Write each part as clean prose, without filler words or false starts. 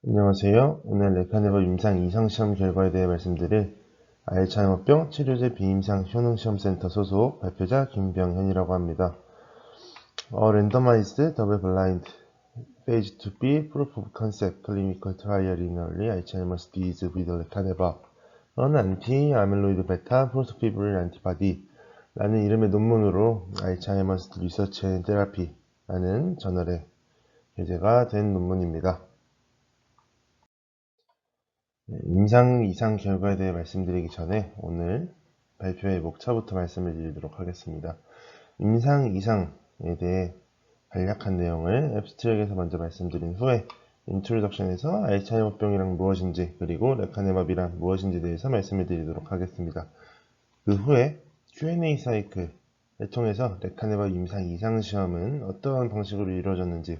안녕하세요. 오늘 레카네버 임상 이상시험 결과에 대해 말씀드릴 알츠하이머병 치료제 비임상 효능시험센터 소속 발표자 김병현이라고 합니다. randomized double-blind phase 2b proof of concept clinical trial in early Alzheimer's disease with lecanemab an anti-amyloid beta phosphofibril antibody 라는 이름의 논문으로 알츠하이머스 리서치 앤 테라피라는 저널에 게재가 된 논문입니다. 임상 이상 결과에 대해 말씀드리기 전에 오늘 발표의 목차부터 말씀을 드리도록 하겠습니다. 임상 이상에 대해 간략한 내용을 앱스트랙에서 먼저 말씀드린 후에 인트로덕션에서 알츠하이머병이란 무엇인지 그리고 레카네맙이란 무엇인지에 대해서 말씀을 드리도록 하겠습니다. 그 후에 Q&A 사이클을 통해서 레카네맙 임상 이상 시험은 어떠한 방식으로 이루어졌는지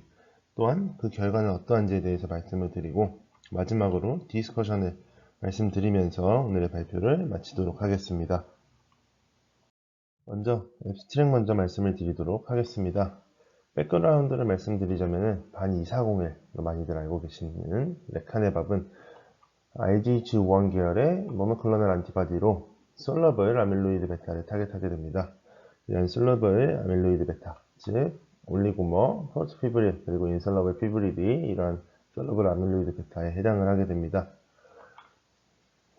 또한 그 결과는 어떠한지에 대해서 말씀을 드리고 마지막으로 디스커션을 말씀드리면서 오늘의 발표를 마치도록 하겠습니다. 먼저 앱스트랙 먼저 말씀을 드리도록 하겠습니다. 백그라운드를 말씀드리자면 반 2401로 많이들 알고 계시는 레카네밥은 IgG1 계열의 모노클로널 안티바디로 솔러블 아밀로이드 베타를 타겟하게 됩니다. 이런 솔러블 아밀로이드 베타, 즉 올리고머, 포스피브릴, 그리고 인솔러블 피브릴이 이러한 솔러블 아밀로이드 베타에 해당을 하게 됩니다.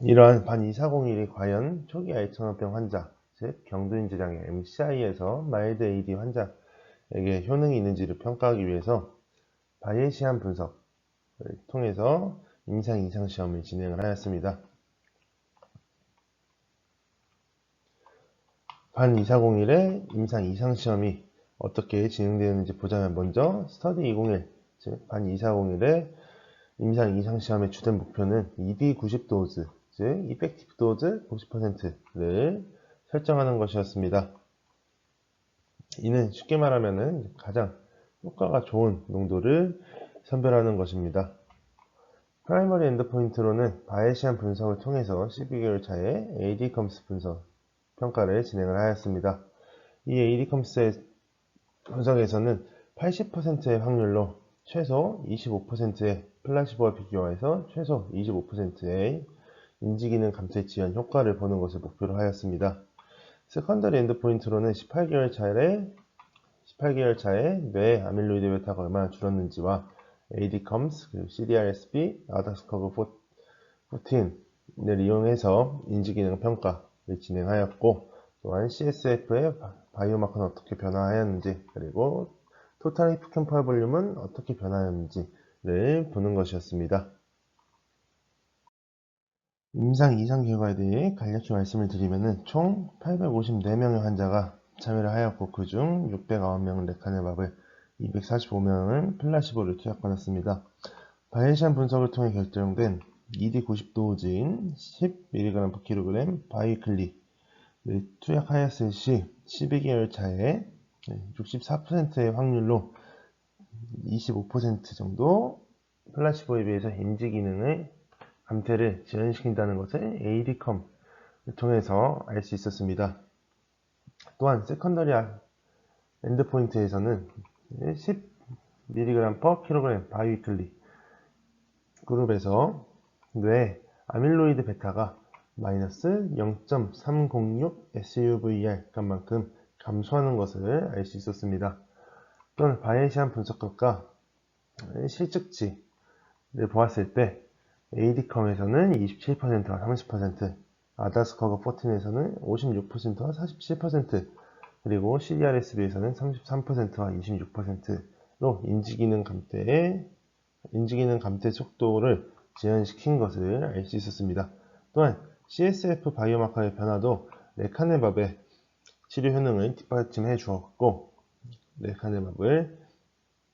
이러한 반 2401이 과연 초기 알츠하이머병 환자, 즉 경두인지 장애 MCI에서 마일드 AD 환자에게 효능이 있는지를 평가하기 위해서 바이에시안 분석을 통해서 임상 이상 시험을 진행을 하였습니다. 반 2401의 임상 이상 시험이 어떻게 진행되었는지 보자면 먼저 스터디 201, 즉 반 2401의 임상 이상 시험의 주된 목표는 ED90 도즈, 즉 이펙티브 도즈 90%를 설정하는 것이었습니다. 이는 쉽게 말하면 가장 효과가 좋은 농도를 선별하는 것입니다. 프라이머리 엔드포인트로는 바이에시안 분석을 통해서 12개월 차에 ADCOMS 분석 평가를 진행을 하였습니다. 이 ADCOMS 분석에서는 80%의 확률로 최소 25%의 플라시보와 비교해서 최소 25%의 인지기능 감퇴 지연 효과를 보는 것을 목표로 하였습니다. 세컨더리 엔드포인트로는 18개월 차에 뇌 아밀로이드 베타가 얼마나 줄었는지와 ADCOMS, 그리고 CDR-SB, ADAS-COG 14을 이용해서 인지기능 평가를 진행하였고, 또한 CSF의 바이오마커는 어떻게 변화하였는지, 그리고 토탈 히포캠팔 볼륨은 어떻게 변화하였는지를 보는 것이었습니다. 임상 이상 결과에 대해 간략히 말씀을 드리면 총 854명의 환자가 참여를 하였고 그중 609명은 레카네밥을 245명은 플라시보를 투약받았습니다. 바이에시안 분석을 통해 결정된 ED90 도즈인 10mg/kg 바이클리를 투약하였을 시 12개월 차에 64%의 확률로 25% 정도 플라시보에 비해서 인지기능을 감퇴를 지연시킨다는 것을 ADCOM을 통해서 알 수 있었습니다. 또한 세컨더리 엔드포인트에서는 10mg/kg 바이위클리 그룹에서 뇌 아밀로이드 베타가 마이너스 0.306 SUVR 값만큼 감소하는 것을 알 수 있었습니다. 또한 바이에시안 분석 결과 실측치를 보았을 때 ADCOM에서는 27%와 30%, ADAS-COG 14에서는 56%와 47%, 그리고 CDR-SB에서는 33%와 26%로 인지기능 감퇴 속도를 제한시킨 것을 알 수 있었습니다. 또한 CSF 바이오마커의 변화도 레카네밥의 치료 효능을 뒷받침해 주었고, 레카네밥을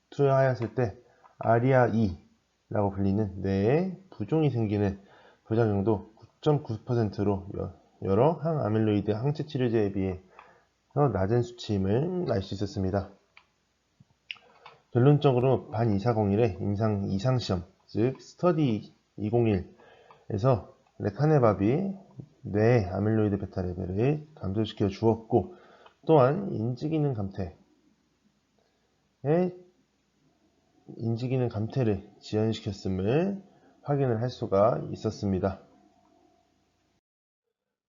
투여하였을 때 ARIA-E라고 불리는 뇌에 부종이 생기는 부작용도 9.9%로 여러 항아밀로이드 항체 치료제에 비해 낮은 수치임을 알 수 있었습니다. 결론적으로 반 2401의 임상 이상시험, 즉 스터디 201에서 레카네밥이 뇌 아밀로이드 베타 레벨을 감소시켜 주었고, 또한 인지기능 감퇴에 인지기능 감퇴를 지연시켰음을 확인을 할 수가 있었습니다.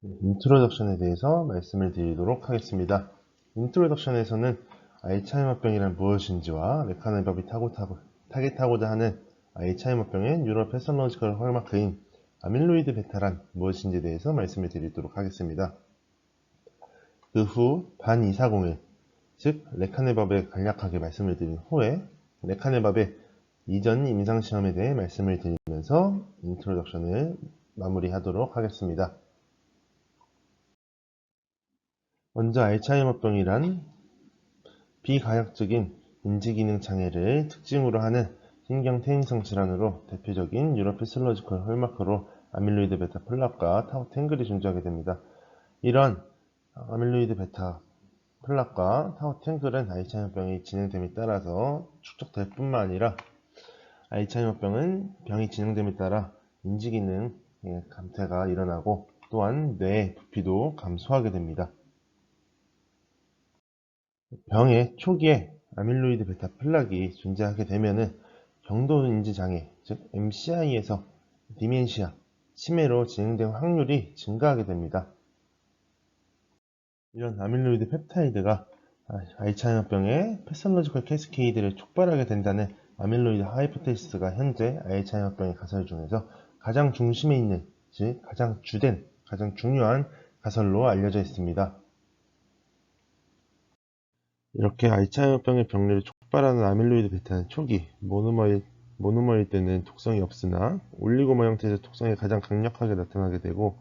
인트로덕션에 대해서 말씀을 드리도록 하겠습니다. 인트로덕션에서는 알츠하이머병이란 무엇인지와 레카네밥이 타겟하고자 하는 알츠하이머병의 뉴럴 패서놀로지컬 헐마크인 아밀로이드 베타란 무엇인지에 대해서 말씀을 드리도록 하겠습니다. 그 후 반240일, 즉 레카네밥에 간략하게 말씀을 드린 후에 레카네밥의 이전 임상시험에 대해 말씀을 드리면서 인트로덕션을 마무리하도록 하겠습니다. 먼저 알츠하이머병이란 비가역적인 인지기능 장애를 특징으로 하는 신경퇴행성 질환으로 대표적인 뉴로피시올로지컬 헐마크로 아밀로이드 베타 플락과 타우 탱글이 존재하게 됩니다. 이런 아밀로이드 베타 플락과 타우 탱글은 알츠하이머병이 진행됨에 따라서 축적될 뿐만 아니라 알츠하이머병은 병이 진행됨에 따라 인지기능 감퇴가 일어나고 또한 뇌의 부피도 감소하게 됩니다. 병의 초기에 아밀로이드 베타 플락이 존재하게 되면은 경도인지장애, 즉 MCI에서 디멘시아, 치매로 진행될 확률이 증가하게 됩니다. 이런 아밀로이드 펩타이드가 알츠하이머병의 패설로지컬 캐스케이드를 촉발하게 된다는 아밀로이드 하이포테시스가 현재 알츠하이머병의 가설 중에서 가장 중심에 있는, 즉 가장 주된, 가장 중요한 가설로 알려져 있습니다. 이렇게 알츠하이머병의 병리를 촉발하는 아밀로이드 베타는 초기 모노머일 때는 독성이 없으나 올리고머 형태에서 독성이 가장 강력하게 나타나게 되고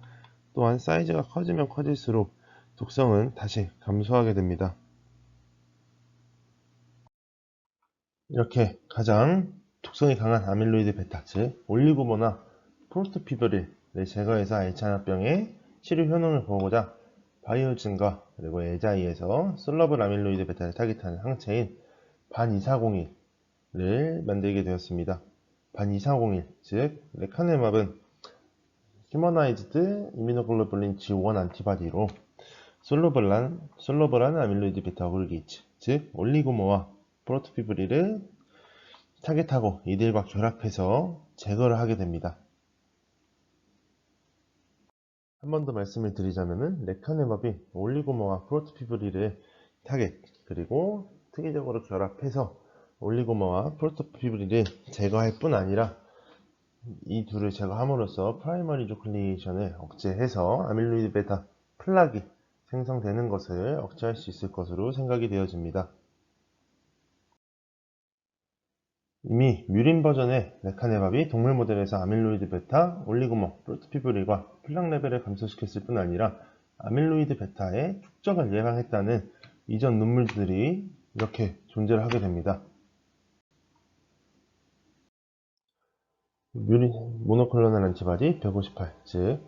또한 사이즈가 커지면 커질수록 독성은 다시 감소하게 됩니다. 이렇게 가장 독성이 강한 아밀로이드 베타, 즉 올리고머나 프로토피브릴을 제거해서 알츠하이머병의 치료 효능을 보고자 바이오진과 그리고 에자이에서 솔러블 아밀로이드 베타를 타깃하는 항체인 반2401을 만들게 되었습니다. 반2401, 즉 레카네맙은 휴머나이즈드 이뮤노글로불린 G1 안티바디로 솔러블한 아밀로이드 베타 어그리게이트, 즉 올리고머와 프로토피브릴을 타겟하고 이들과 결합해서 제거를 하게 됩니다. 한 번 더 말씀을 드리자면은 레카네맙이 올리고머와 프로토피브릴을 타겟 그리고 특이적으로 결합해서 올리고머와 프로토피브릴을 제거할 뿐 아니라 이 둘을 제거함으로써 프라이머리 조클리에이션을 억제해서 아밀로이드 베타 플락이 생성되는 것을 억제할 수 있을 것으로 생각이 되어집니다. 이미 뮤린 버전의 레카네밥이 동물 모델에서 아밀로이드 베타, 올리고머, 프로토피브릴과 플락 레벨을 감소시켰을 뿐 아니라 아밀로이드 베타의 축적을 예방했다는 이전 논문들이 이렇게 존재를 하게 됩니다. 뮤린 모노클로널 안티바디 158, 즉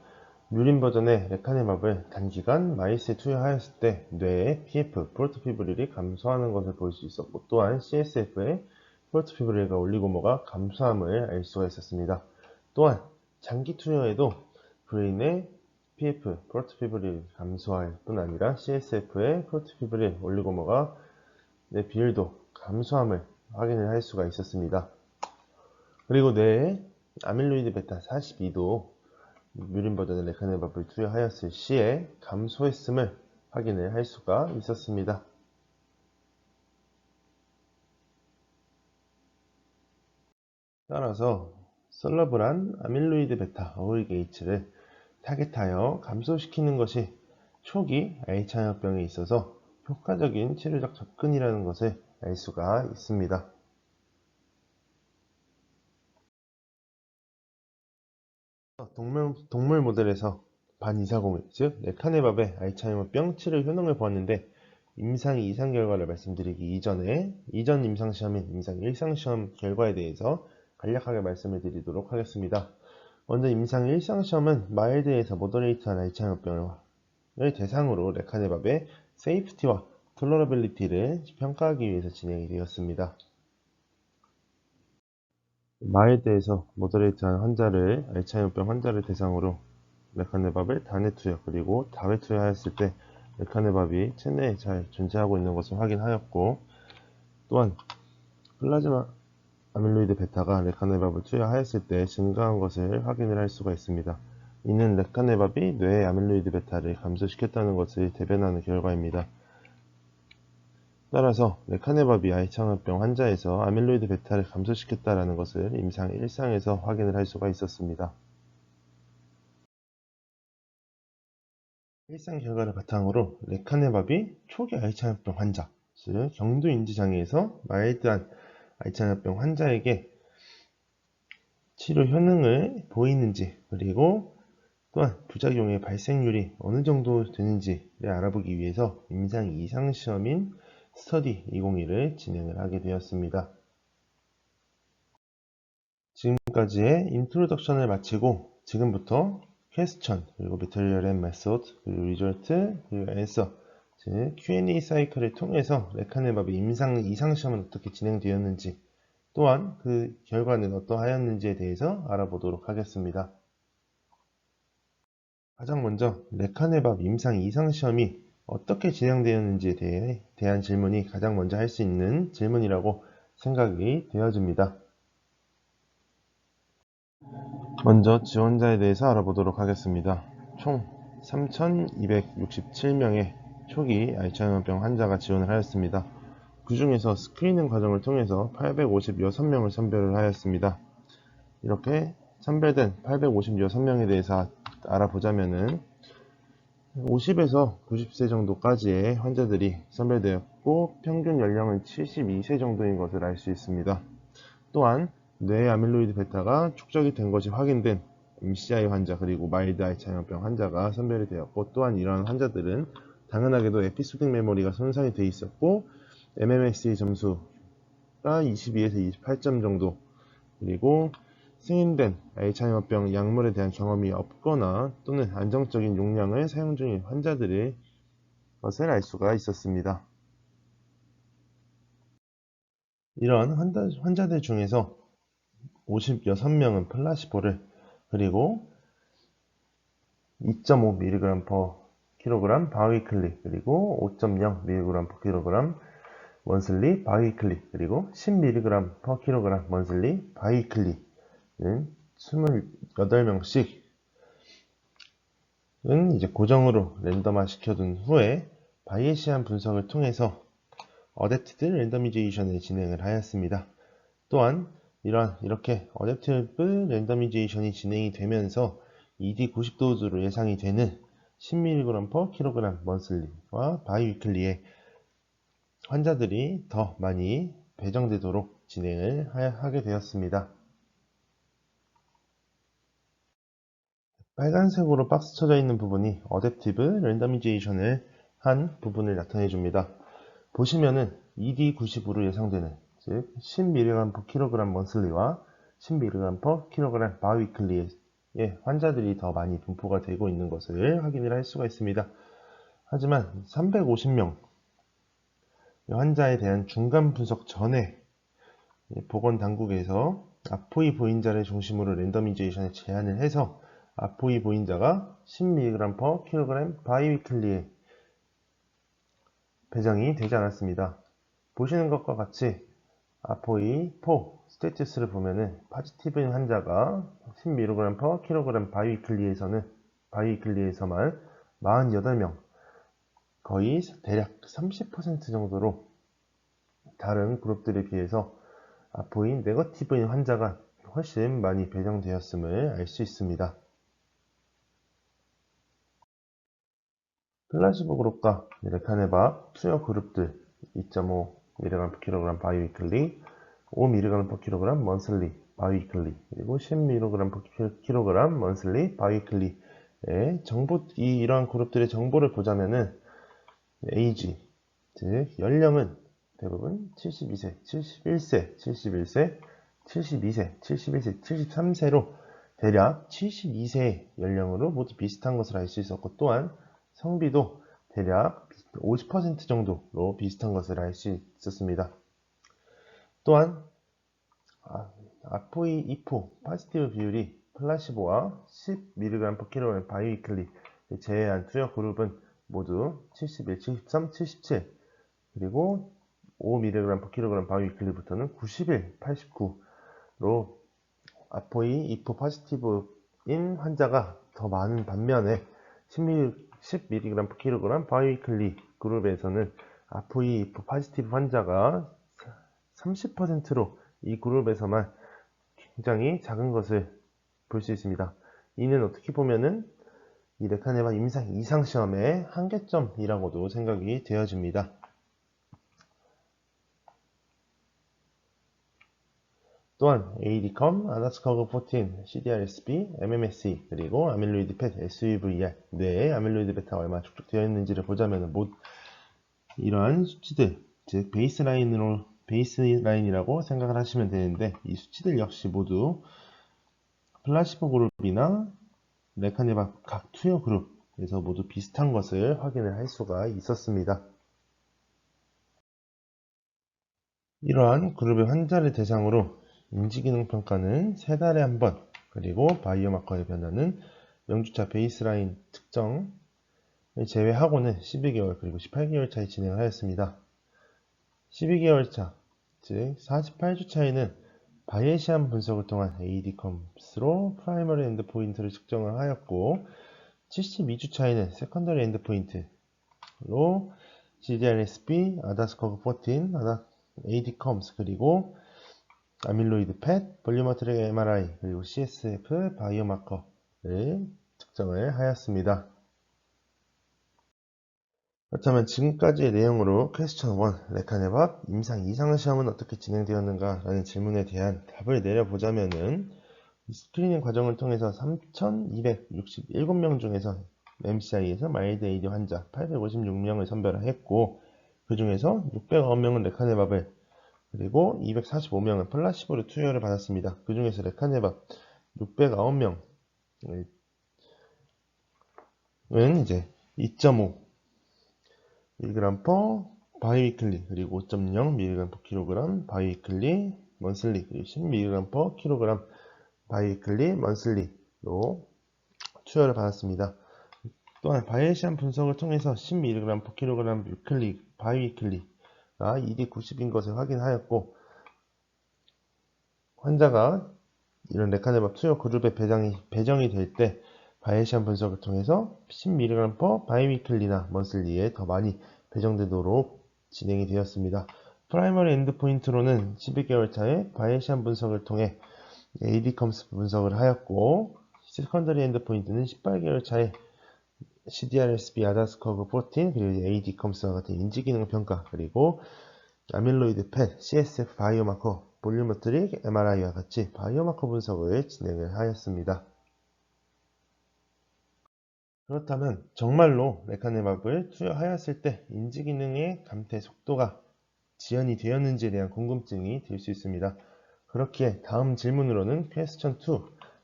뮤린 버전의 레카네밥을 단기간 마이스에 투여하였을 때 뇌의 PF, 프로토피브릴이 감소하는 것을 볼 수 있었고 또한 CSF의 프로토피브릴과 올리고머가 감소함을 알 수가 있었습니다. 또한 장기 투여에도 브레인의 PF, 프로토피브릴 감소할 뿐 아니라 CSF의 프로토피브릴, 올리고머가 뇌 비율도 감소함을 확인을 할 수가 있었습니다. 그리고 뇌의 아밀로이드 베타 42도 뮤린 버전의 레카네밥을 투여하였을 시에 감소했음을 확인을 할 수가 있었습니다. 따라서 솔러블한 아밀로이드 베타 어그리게이트를 타겟하여 감소시키는 것이 초기 알츠하이머병에 있어서 효과적인 치료적 접근이라는 것을 알 수가 있습니다. 동물 모델에서 반2401, 즉 레카네밥의 알츠하이머병 치료 효능을 보았는데 임상 2상 결과를 말씀드리기 이전에 이전 임상시험인 임상 1상시험 결과에 대해서 간략하게 말씀을 드리도록 하겠습니다. 먼저 임상 1상시험은 마일드에서 모더레이트한 알츠하이머병을 대상으로 레카네밥의 세이프티와 톨러러빌리티를 평가하기 위해서 진행이 되었습니다. 마일드에서 모더레이트한 환자를 알츠하이머병 환자를 대상으로 레카네밥을 단회 투여 그리고 다회 투여하였을 때 레카네밥이 체내에 잘 존재하고 있는 것을 확인하였고 또한 아밀로이드 베타가 레카네밥을 투여하였을 때 증가한 것을 확인을 할 수가 있습니다. 이는 레카네밥이 뇌의 아밀로이드 베타를 감소시켰다는 것을 대변하는 결과입니다. 따라서 레카네밥이 알츠하이머병 환자에서 아밀로이드 베타를 감소시켰다는 것을 임상 1상에서 확인을 할 수가 있었습니다. 1상 결과를 바탕으로 레카네밥이 초기 알츠하이머병 환자, 즉 경두인지장애에서 마일드한 알츠하이머병 환자에게 치료 효능을 보이는지, 그리고 또한 부작용의 발생률이 어느 정도 되는지를 알아보기 위해서 임상 2상 시험인 스터디 201을 진행을 하게 되었습니다. 지금까지의 인트로덕션을 마치고 지금부터 퀘스천, 그리고 메테리얼 앤 메소드, 그리고 리절트, 그리고 앤서, 즉 Q&A 사이클을 통해서 레카네밥의 임상 2상 시험은 어떻게 진행되었는지, 또한 그 결과는 어떠하였는지에 대해서 알아보도록 하겠습니다. 가장 먼저 레카네밥 임상 2상 시험이 어떻게 진행되었는지에 대한 질문이 가장 먼저 할 수 있는 질문이라고 생각이 되어집니다. 먼저 지원자에 대해서 알아보도록 하겠습니다. 총 3,267명의 초기 알츠하이머병 환자가 지원을 하였습니다. 그 중에서 스크리닝 과정을 통해서 856명을 선별을 하였습니다. 이렇게 선별된 856명에 대해서 알아보자면은 50에서 90세 정도까지의 환자들이 선별되었고 평균 연령은 72세 정도인 것을 알 수 있습니다. 또한 뇌 아밀로이드 베타가 축적이 된 것이 확인된 MCI 환자, 그리고 마일드 알츠하이머병 환자가 선별이 되었고, 또한 이러한 환자들은 당연하게도 에피소딕 메모리가 손상이 되어 있었고 MMSE 점수가 22에서 28점 정도, 그리고 승인된 알츠하이머병 약물에 대한 경험이 없거나 또는 안정적인 용량을 사용 중인 환자들의 것을 알 수가 있었습니다. 이런 환자들 중에서 56명은 플라시보를, 그리고 2.5mg/kg 바이위클리, 그리고 5.0mg/kg 먼슬리 바이위클리, 그리고 10mg/kg 먼슬리 바이위클리는 28명씩은 이제 고정으로 랜덤화 시켜둔 후에 바이에시안 분석을 통해서 어댑티드 랜더미제이션을 진행을 하였습니다. 또한 이렇게 어댑티브 랜더미제이션이 진행이 되면서 ED 90도즈로 예상이 되는 10mg/kg 먼슬리와 바이위클리의 환자들이 더 많이 배정되도록 진행을 하게 되었습니다. 빨간색으로 박스 쳐져 있는 부분이 어댑티브 랜더미제이션을 한 부분을 나타내 줍니다. 보시면은 ED90으로 예상되는, 즉 10mg/kg 먼슬리와 10mg/kg 바이위클리의 환자들이 더 많이 분포가 되고 있는 것을 확인을 할 수가 있습니다. 하지만 350명 환자에 대한 중간 분석 전에 보건당국에서 아포이 보인자를 중심으로 랜더미제이션에 제한을 해서 아포이 보인자가 10mg/kg 바이위클리에 배정이 되지 않았습니다. 보시는 것과 같이 아포이4 스테투스를 보면은 파지티브인 환자가 10mg/kg 바이위클리에서만 48명, 거의 대략 30% 정도로 다른 그룹들에 비해서 아포이 네거티브인 환자가 훨씬 많이 배정되었음을 알 수 있습니다. 플라시보 그룹과 레카네밥 투여 그룹들 2.5mg/kg 바이위클리, 5mg/kg 먼슬리 바이위클리, 그리고 10mg/kg 먼슬리 바이위클리의 이러한 그룹들의 정보를 보자면은 에이지, 즉 연령은 대부분 72세, 71세, 71세, 72세, 71세, 73세로 대략 72세 연령으로 모두 비슷한 것을 알 수 있었고, 또한 성비도 대략 50% 정도로 비슷한 것을 알 수 있었습니다. 또한 아포이 2포 파지티브 비율이 플라시보와 10mg/kg 바이위클리 제외한 투여 그룹은 모두 71, 73, 77, 그리고 5mg/kg 바이위클리부터는 91, 89 로 아포이 if positive인 환자가 더 많은 반면에 10mg/kg 바이위클리 그룹에서는 아포이 if positive 환자가 30%로 이 그룹에서만 굉장히 작은 것을 볼 수 있습니다. 이는 어떻게 보면은 이 레카네밥 임상 이상 시험의 한계점이라고도 생각이 되어집니다. 또한 ADCOM, 아다스커그14, CDR-SB, MMSE, 그리고 아밀로이드 펫, SUVR, 뇌에 아밀로이드 베타가 얼마나 축적되어 있는지를 보자면 이러한 수치들, 즉 베이스라인이라고 생각을 하시면 되는데, 이 수치들 역시 모두 플라시보 그룹이나 레카네밥 각 투여 그룹에서 모두 비슷한 것을 확인을 할 수가 있었습니다. 이러한 그룹의 환자를 대상으로 인지기능 평가는 3달에 한 번, 그리고 바이오마커의 변화는 명주차 베이스라인 특정을 제외하고는 12개월 그리고 18개월 차에 진행을 하였습니다. 12개월 차, 즉 48주 차에는 바이에시안 분석을 통한 ADCOMS로 프라이머리 엔드포인트를 측정을 하였고, 72주 차에는 세컨더리 엔드포인트로 CDR-SB, 아다스커그14, ADCOMS, 그리고 아밀로이드 펫, 볼륨어트릭 MRI, 그리고 CSF 바이오마커를 측정을 하였습니다. 그렇다면 지금까지의 내용으로 퀘스천 1, 레카네밥 임상 이상 시험은 어떻게 진행되었는가 라는 질문에 대한 답을 내려보자면은 스크리닝 과정을 통해서 3,267명 중에서 MCI에서 마일드 AD 환자 856명을 선별했고, 그 중에서 609명은 레카네밥을, 그리고 245명은 플라시보를 투여를 받았습니다. 그 중에서 레카네밥 609명은 이제 2.5mg/바이위클리, 그리고 5.0mg/kg 바이위클리 먼슬리, 그리고 10mg/kg 바이위클리 먼슬리로 투여를 받았습니다. 또한 바이에시안 분석을 통해서 10mg/kg 위클리 바이위클리가 ED90인 것을 확인하였고, 환자가 이런 레카네밥 투여 그룹에 배정이 될 때 바이에시안 분석을 통해서 10mg 바이위클리나 먼슬리에 더 많이 배정되도록 진행이 되었습니다. 프라이머리 엔드포인트로는 12개월 차에 바이에시안 분석을 통해 ADCOMS 분석을 하였고, 세컨더리 엔드포인트는 18개월 차에 CDR-SB, 아다스커그14, 그리고 ADCOMS와 같은 인지기능 평가, 그리고 아밀로이드 펫, CSF 바이오마커, 볼륨어트릭 MRI와 같이 바이오마커 분석을 진행을 하였습니다. 그렇다면 정말로 레카네밥을 투여하였을 때 인지기능의 감퇴 속도가 지연이 되었는지에 대한 궁금증이 들 수 있습니다. 그렇기에 다음 질문으로는 퀘스천 2,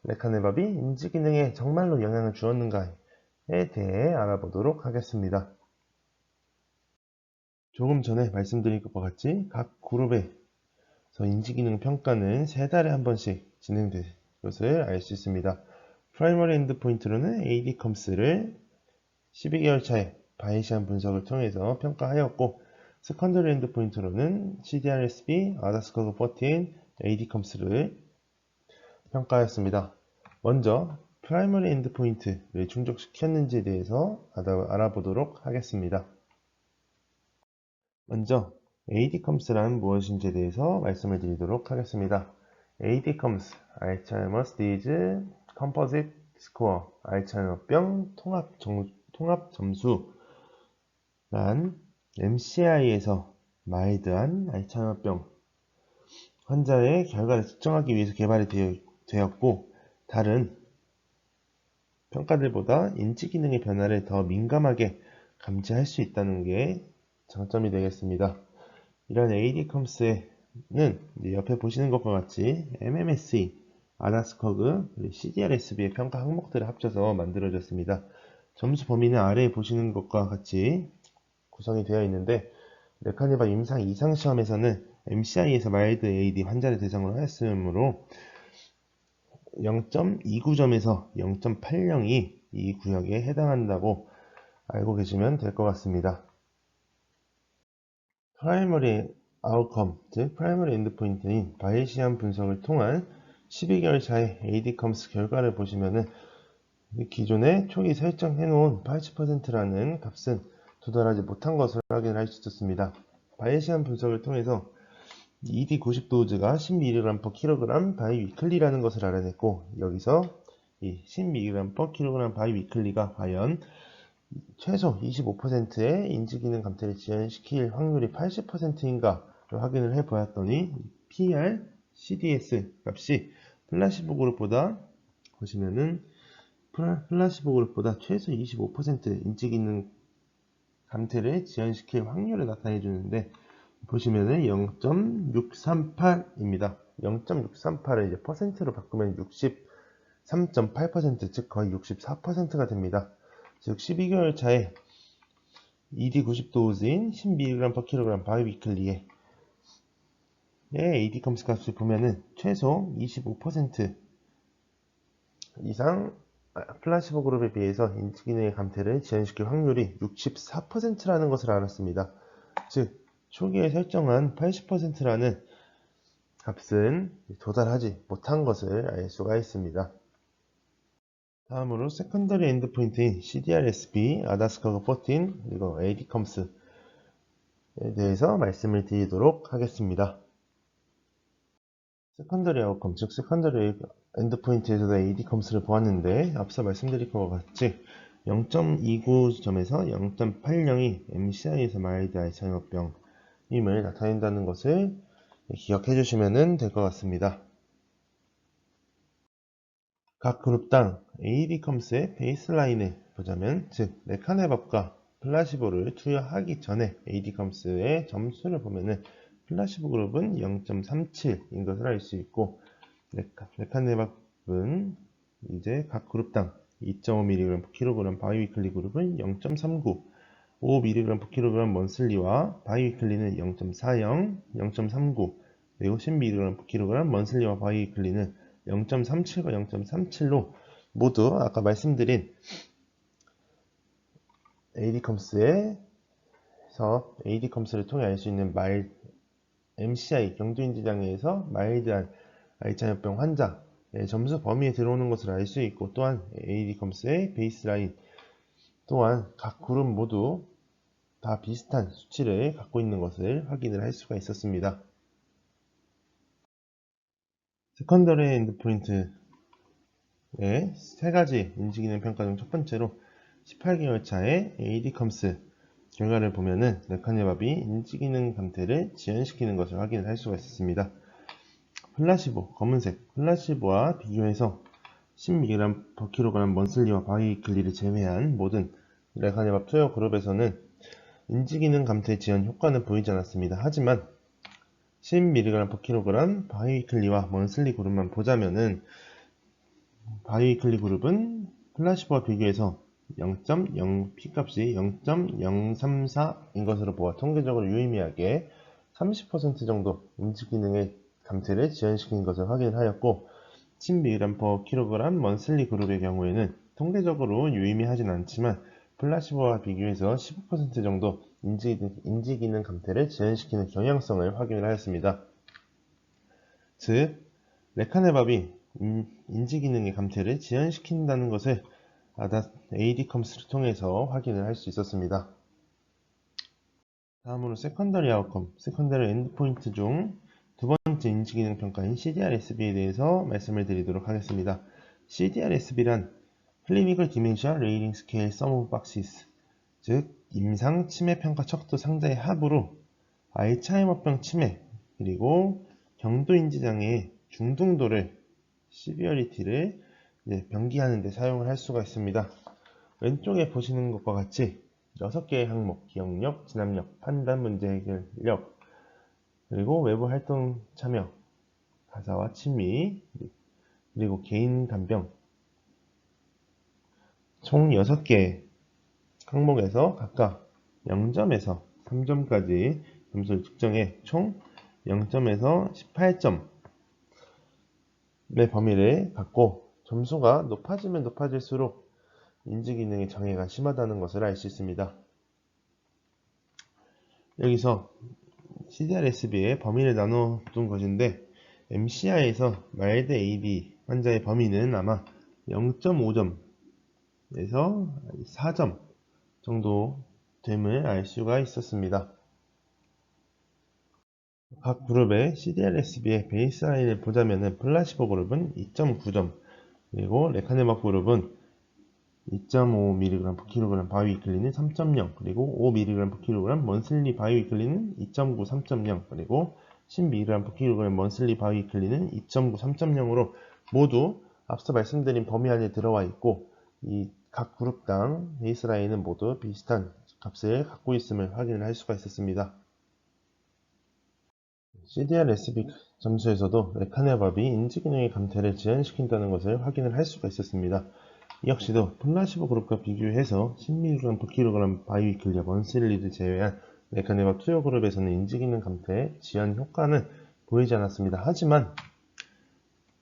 레카네밥이 인지기능에 정말로 영향을 주었는가에 대해 알아보도록 하겠습니다. 조금 전에 말씀드린 것과 같이 각 그룹에서 인지기능 평가는 3달에 한 번씩 진행될 것을 알 수 있습니다. 프라이머리 엔드포인트로는 ADCOMS를 12개월 차에 바이에시안 분석을 통해서 평가하였고, 세컨더리 엔드포인트로는 CDR-SB, 아다스커그14, ADCOMS를 평가하였습니다. 먼저 프라이머리 엔드포인트를 충족시켰는지에 대해서 알아보도록 하겠습니다. 먼저 ADCOMS란 무엇인지에 대해서 말씀을 드리도록 하겠습니다. ADCOMS, 알츠하이머스 디즈 컴포짓 스코어, 알츠하이머병 통합 점수란 MCI에서 마일드한 알츠하이머병 환자의 결과를 측정하기 위해서 개발이 되었고, 다른 평가들보다 인지기능의 변화를 더 민감하게 감지할 수 있다는 게 장점이 되겠습니다. 이런 ADCOMS는 옆에 보시는 것과 같이 MMSE, 아다스커그, 그리고 CDR-SB의 평가 항목들을 합쳐서 만들어졌습니다. 점수 범위는 아래에 보시는 것과 같이 구성이 되어 있는데, 레카네밥 임상 이상 시험에서는 MCI에서 마일드 AD 환자를 대상으로 하였으므로 0.29점에서 0.80이 이 구역에 해당한다고 알고 계시면 될 것 같습니다. 프라이머리 아웃컴, 즉 프라이머리 엔드포인트인 바이에시안 분석을 통한 12개월 차의 ADCOMS 결과를 보시면은 기존에 초기 설정해놓은 80%라는 값은 도달하지 못한 것을 확인할 수 있었습니다. 바이에시안 분석을 통해서 ED 90도즈가 10mg/kg 바이위클리라는 것을 알아냈고, 여기서 이 10mg/kg 바이위클리가 과연 최소 25%의 인지기능 감퇴를 지연시킬 확률이 80%인가를 확인을 해보았더니 PR, CDS 값이 플라시보 그룹보다 보시면은 플라시보 그룹보다 최소 25% 인지기능 감퇴를 지연시킬 확률을 나타내 주는데, 보시면은 0.638입니다. 0.638을 이제 퍼센트로 바꾸면 63.8%, 즉 거의 64%가 됩니다. 즉 12개월 차에 ED 90도즈인 10mg/kg 바이위클리의 ADCOMS 값을 보면은 최소 25% 이상 플라시보 그룹에 비해서 인지기능의 감퇴를 지연시킬 확률이 64%라는 것을 알았습니다. 즉 초기에 설정한 80%라는 값은 도달하지 못한 것을 알 수가 있습니다. 다음으로 세컨더리 엔드포인트인 CDR-SB, 아다스커그 14, 그리고 ADCOMS에 대해서 말씀을 드리도록 하겠습니다. 세컨더리 아웃컴, 즉 세컨더리 엔드포인트에서도 ADCOMS를 보았는데, 앞서 말씀드린 것과 같이 0.29점에서 0.80이 MCI에서 마일드 알츠하이머병임을 나타낸다는 것을 기억해 주시면 될 것 같습니다. 각 그룹당 ADCOMS의 베이스라인을 보자면, 즉 레카네밥과 플라시보를 투여하기 전에 ADCOMS의 점수를 보면은 플라시보 그룹은 0.37인 것을 알 수 있고, 레카네밥은 이제 각 그룹당 2.5mg/kg 바이위클리 그룹은 0.39, 5mg/kg 먼슬리와 바이위클리는 0.40, 0.39, 그리고 10mg/kg 먼슬리와 바이위클리는 0.37과 0.37로 모두 아까 말씀드린 ADCOMS를 통해 알 수 있는 MCI 경두인지장애에서 마일드한 알츠하이머병 환자의 점수 범위에 들어오는 것을 알 수 있고, 또한 ADCOMS의 베이스라인 또한 각 그룹 모두 다 비슷한 수치를 갖고 있는 것을 확인을 할 수가 있었습니다. 세컨더리 엔드포인트의 세 가지 인지기능 평가 중 첫 번째로 18개월 차의 ADCOMS 결과를 보면은 레카네밥이 인지기능 감퇴를 지연시키는 것을 확인을 할 수가 있었습니다. 플라시보, 검은색 플라시보와 비교해서 10mg/kg 먼슬리와 바이위클리를 제외한 모든 레카네밥 투여 그룹에서는 인지기능 감퇴 지연 효과는 보이지 않았습니다. 하지만 10mg/kg 바이위클리와 먼슬리 그룹만 보자면은 바이위클리 그룹은 플라시보와 비교해서 0.0 P값이 0.034인 것으로 보아 통계적으로 유의미하게 30% 정도 인지기능의 감퇴를 지연시킨 것을 확인하였고, 10mg/kg 먼슬리 그룹의 경우에는 통계적으로 유의미하진 않지만 플라시보와 비교해서 15% 정도 인지기능 감퇴를 지연시키는 경향성을 확인을 하였습니다. 즉 레카네밥이 인지기능의 감퇴를 지연시킨다는 것을 ADCOMS를 통해서 확인을 할 수 있었습니다. 다음으로 세컨더리 아웃컴, 세컨더리 엔드포인트 중 두 번째 인지기능 평가인 CDR-SB에 대해서 말씀을 드리도록 하겠습니다. CDR-SB란 Clinical Dementia Rating Scale Sum of Boxes, 즉 임상 치매 평가 척도 상자의 합으로 알츠하이머병 치매 그리고 경도인지장애의 중등도를 시비어리티를 병기하는 데 사용을 할 수가 있습니다. 왼쪽에 보시는 것과 같이 6개의 항목, 기억력, 진압력, 판단, 문제 해결력, 그리고 외부 활동 참여, 가사와 취미, 그리고 개인 간병, 총 6개의 항목에서 각각 0점에서 3점까지 점수를 측정해 총 0점에서 18점의 범위를 갖고, 점수가 높아지면 높아질수록 인지기능의 장애가 심하다는 것을 알 수 있습니다. 여기서 CDR-SB의 범위를 나눠둔 것인데 MCI에서 마일드 AD 환자의 범위는 아마 0.5점에서 4점 정도 됨을 알 수가 있었습니다. 각 그룹의 CDR-SB의 베이스라인을 보자면 플라시보 그룹은 2.9점, 그리고 레카네밥 그룹은 2.5mg/kg 바이위클리는 3.0, 그리고 5mg/kg 먼슬리 바이위클리는 2.9, 3.0, 그리고 10mg/kg 먼슬리 바이위클리는 2.9, 3.0으로 모두 앞서 말씀드린 범위 안에 들어와 있고, 이 각 그룹당 베이스라인은 모두 비슷한 값을 갖고 있음을 확인을 할 수가 있었습니다. CDR-SB 점수에서도 레카네밥이 인지기능의 감퇴를 지연시킨다는 것을 확인을 할 수가 있었습니다. 이 역시도 플라시보 그룹과 비교해서 10mg/kg 바이위클리와 먼슬리를 제외한 레카네밥 투여 그룹에서는 인지기능 감퇴의 지연 효과는 보이지 않았습니다. 하지만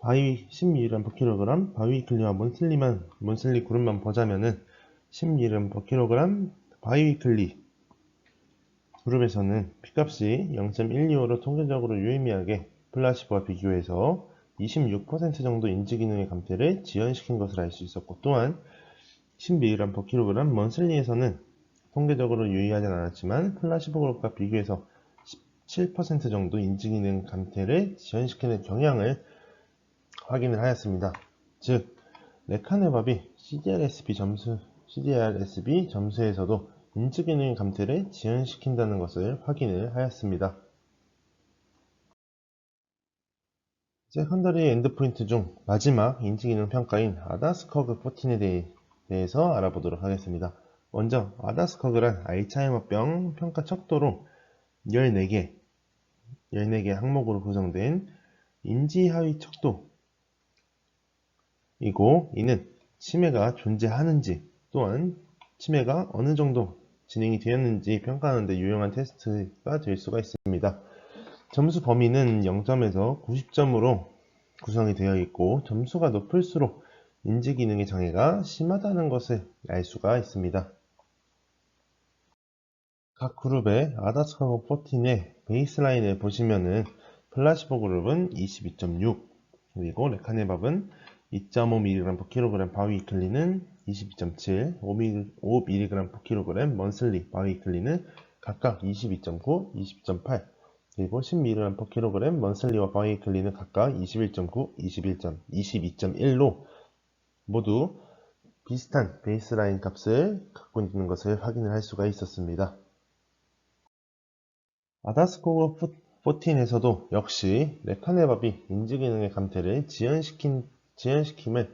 10mg/kg 바이위클리와 먼슬리 그룹만 보자면은 10mg/kg 바이위클리 그룹에서는 P값이 0.125로 통계적으로 유의미하게 플라시보와 비교해서 26% 정도 인지기능의 감퇴를 지연시킨 것을 알 수 있었고, 또한 10mg/kg 먼슬리에서는 통계적으로 유의하진 않았지만 플라시보 그룹과 비교해서 17% 정도 인지기능 감퇴를 지연시키는 경향을 확인을 하였습니다. 즉, 레카네밥이 CDR-SB 점수에서도 인지기능 감퇴를 지연시킨다는 것을 확인을 하였습니다. 세컨더리 엔드포인트 중 마지막 인지기능 평가인 아다스커그 14에 대해서 알아보도록 하겠습니다. 먼저 아다스커그란 알츠하이머병 평가 척도로 14개 항목으로 구성된 인지하위 척도이고, 이는 치매가 존재하는지 또한 치매가 어느 정도 진행이 되었는지 평가하는 데 유용한 테스트가 될 수가 있습니다. 점수 범위는 0점에서 90점으로 구성이 되어 있고, 점수가 높을수록 인지기능의 장애가 심하다는 것을 알 수가 있습니다. 각 그룹의 아다스커그 14의 베이스라인을 보시면은 플라시보 그룹은 22.6, 그리고 레카네밥은 2.5mg/kg 바이위클리는 22.7, 5mg/kg 먼슬리 바이위클리는 각각 22.9, 20.8, 그리고 10mg/kg 먼슬리와 바이위클리는 각각 21.9, 22.1로 모두 비슷한 베이스라인 값을 갖고 있는 것을 확인을 할 수가 있었습니다. 아다스코그 14에서도 역시 레카네밥이 인지기능의 감퇴를 지연시킴을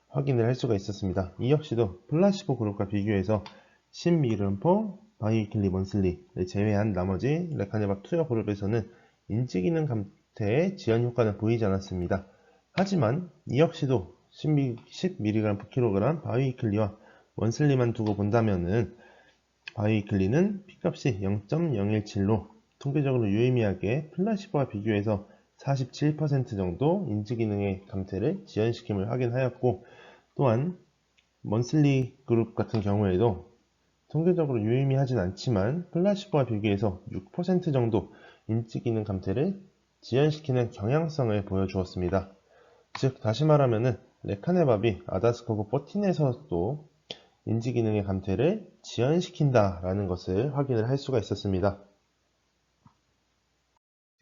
확인을 할 수가 있었습니다. 이 역시도 플라시보 그룹과 비교해서 10mg/kg 바이위클리 먼슬리를 제외한 나머지 레카네밥 투여 그룹에서는 인지기능 감퇴의 지연 효과는 보이지 않았습니다. 하지만 이 역시도 10mg/kg 바이위클리와 먼슬리만 두고 본다면은 바이위클리는 P값이 0.017로 통계적으로 유의미하게 플라시보와 비교해서 47% 정도 인지기능의 감퇴를 지연시킴을 확인하였고, 또한 먼슬리 그룹 같은 경우에도 통계적으로 유의미하진 않지만 플라시보와 비교해서 6% 정도 인지기능 감퇴를 지연시키는 경향성을 보여주었습니다. 즉, 다시 말하면 레카네밥이 아다스커그 14에서도 인지기능의 감퇴를 지연시킨다라는 것을 확인을 할 수가 있었습니다.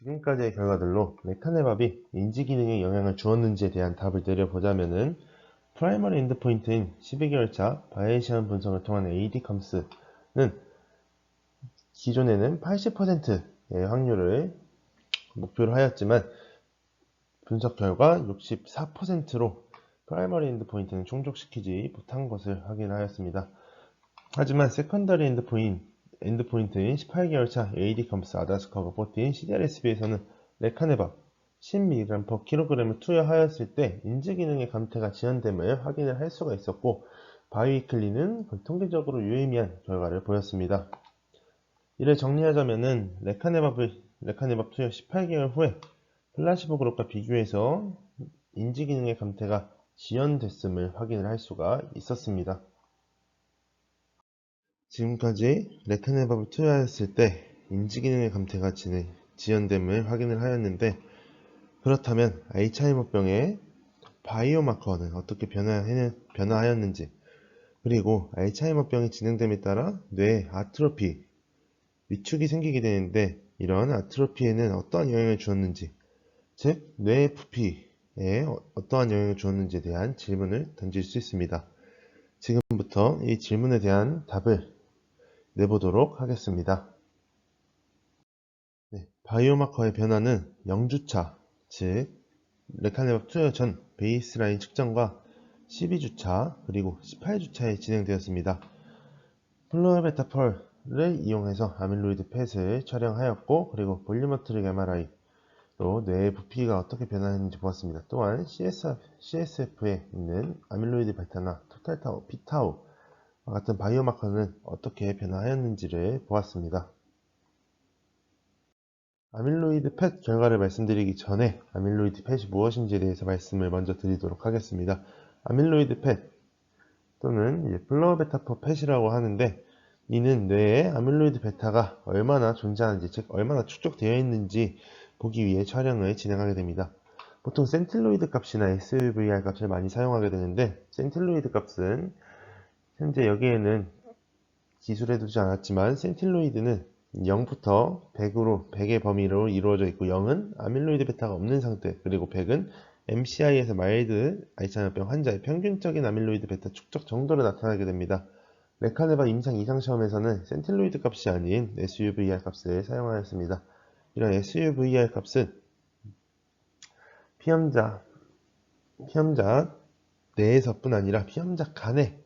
지금까지의 결과들로 레카네밥이 인지기능에 영향을 주었는지에 대한 답을 내려보자면은 프라이머리 엔드포인트인 12개월차 바이에이션 분석을 통한 AD컴스는 기존에는 80%의 확률을 목표로 하였지만 분석 결과 64%로 프라이머리 엔드포인트는 충족시키지 못한 것을 확인하였습니다. 하지만 세컨더리 엔드포인트인 18개월차 AD컴스 아다스커그 14 CDR-SB에서는 레카네밥 10mg/kg을 투여하였을 때 인지기능의 감퇴가 지연됨을 확인을 할 수가 있었고, 바이위클리는 통계적으로 유의미한 결과를 보였습니다. 이를 정리하자면은 레카네밥 투여 18개월 후에 플라시보 그룹과 비교해서 인지기능의 감퇴가 지연됐음을 확인을 할 수가 있었습니다. 지금까지 레카네밥을 투여하였을 때 인지기능의 감퇴가 지연됨을 확인을 하였는데, 그렇다면 알츠하이머병의 바이오마커는 어떻게 변화하였는지, 그리고 알츠하이머병이 진행됨에 따라 뇌에 아트로피, 위축이 생기게 되는데 이런 아트로피에는 어떠한 영향을 주었는지, 즉 뇌의 부피에 어떠한 영향을 주었는지에 대한 질문을 던질 수 있습니다. 지금부터 이 질문에 대한 답을 내보도록 하겠습니다. 바이오마커의 변화는 0주차, 즉 레카네밥 투여 전 베이스라인 측정과 12주차 그리고 18주차에 진행되었습니다. 플로어베타펄을 이용해서 아밀로이드 펫을 촬영하였고, 그리고 볼유메트릭 MRI로 뇌의 부피가 어떻게 변화했는지 보았습니다. 또한 CSF에 있는 아밀로이드 베타나 토탈타우, 피타우와 같은 바이오마커는 어떻게 변화하였는지를 보았습니다. 아밀로이드 펫 결과를 말씀드리기 전에 아밀로이드 펫이 무엇인지에 대해서 말씀을 먼저 드리도록 하겠습니다. 아밀로이드 펫 또는 플로어베타포 펫이라고 하는데, 이는 뇌에 아밀로이드 베타가 얼마나 존재하는지, 즉 얼마나 축적되어 있는지 보기 위해 촬영을 진행하게 됩니다. 보통 센틸로이드 값이나 SUVR 값을 많이 사용하게 되는데, 센틸로이드 값은 현재 여기에는 기술해 두지 않았지만 센틸로이드는 0부터 100의 범위로 이루어져 있고, 0은 아밀로이드 베타가 없는 상태, 그리고 100은 MCI에서 마일드 알츠하이머병 환자의 평균적인 아밀로이드 베타 축적 정도로 나타나게 됩니다. 레카네밥 임상 이상 시험에서는 센틸로이드 값이 아닌 SUVR 값을 사용하였습니다. 이런 SUVR 값은 피험자 내에서뿐 아니라 피험자 간의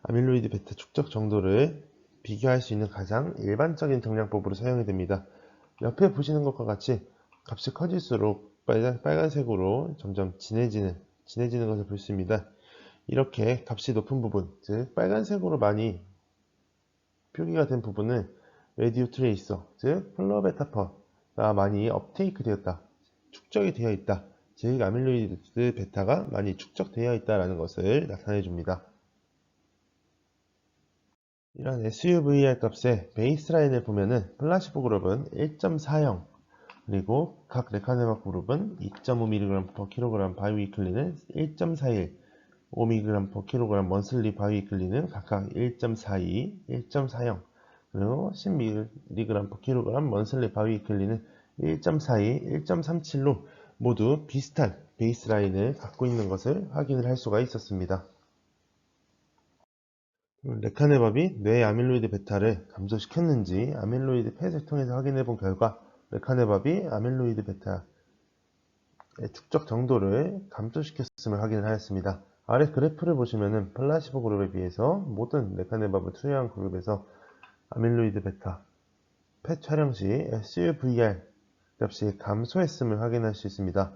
아밀로이드 베타 축적 정도를 비교할 수 있는 가장 일반적인 정량법으로 사용이 됩니다. 옆에 보시는 것과 같이 값이 커질수록 빨간색으로 점점 진해지는 것을 볼 수 있습니다. 이렇게 값이 높은 부분, 즉 빨간색으로 많이 표기가 된 부분은 레디오 트레이서, 즉 플로어베타퍼가 많이 업테이크 되었다, 축적이 되어 있다, 즉 아밀로이드 베타가 많이 축적되어 있다는 것을 나타내 줍니다. 이런 SUVR 값의 베이스라인을 보면은 플라시보 그룹은 1.40, 그리고 각 레카네밥 그룹은 2.5mg/kg 바이위클리는 1.41, 5mg/kg 먼슬리 바이위클리는 각각 1.42, 1.40, 그리고 10mg/kg 먼슬리 바이위클리는 1.42, 1.37로 모두 비슷한 베이스라인을 갖고 있는 것을 확인을 할 수가 있었습니다. 레카네밥이 뇌의 아밀로이드 베타를 감소시켰는지 아밀로이드 펫을 통해서 확인해 본 결과, 레카네밥이 아밀로이드 베타의 축적 정도를 감소시켰음을 확인을 하였습니다. 아래 그래프를 보시면은 플라시보 그룹에 비해서 모든 레카네밥을 투여한 그룹에서 아밀로이드 베타 펫 촬영 시 SUVR 값이 감소했음을 확인할 수 있습니다.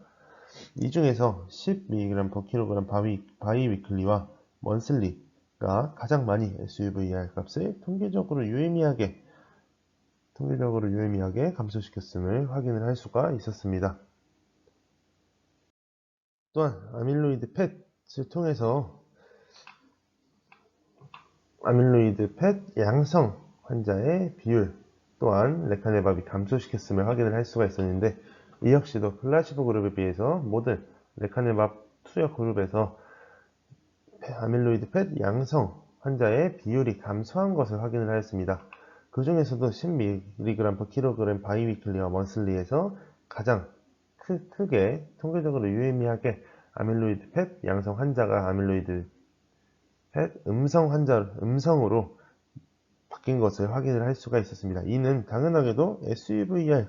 이 중에서 10mg/kg 바이위클리와 먼슬리가 가장 많이 SUVR 값을 통계적으로 유의미하게 감소시켰음을 확인을 할 수가 있었습니다. 또한 아밀로이드 펫을 통해서 아밀로이드 펫 양성 환자의 비율 또한 레카네밥이 감소시켰음을 확인을 할 수가 있었는데, 이 역시도 플라시보 그룹에 비해서 모든 레카네밥 투여 그룹에서 아밀로이드 펫 양성 환자의 비율이 감소한 것을 확인을 하였습니다. 그 중에서도 10mg/kg 바이위클리와 먼슬리에서 가장 크게 통계적으로 유의미하게 아밀로이드 펫 양성 환자가 아밀로이드 펫 음성으로 바뀐 것을 확인을 할 수가 있었습니다. 이는 당연하게도 SUVR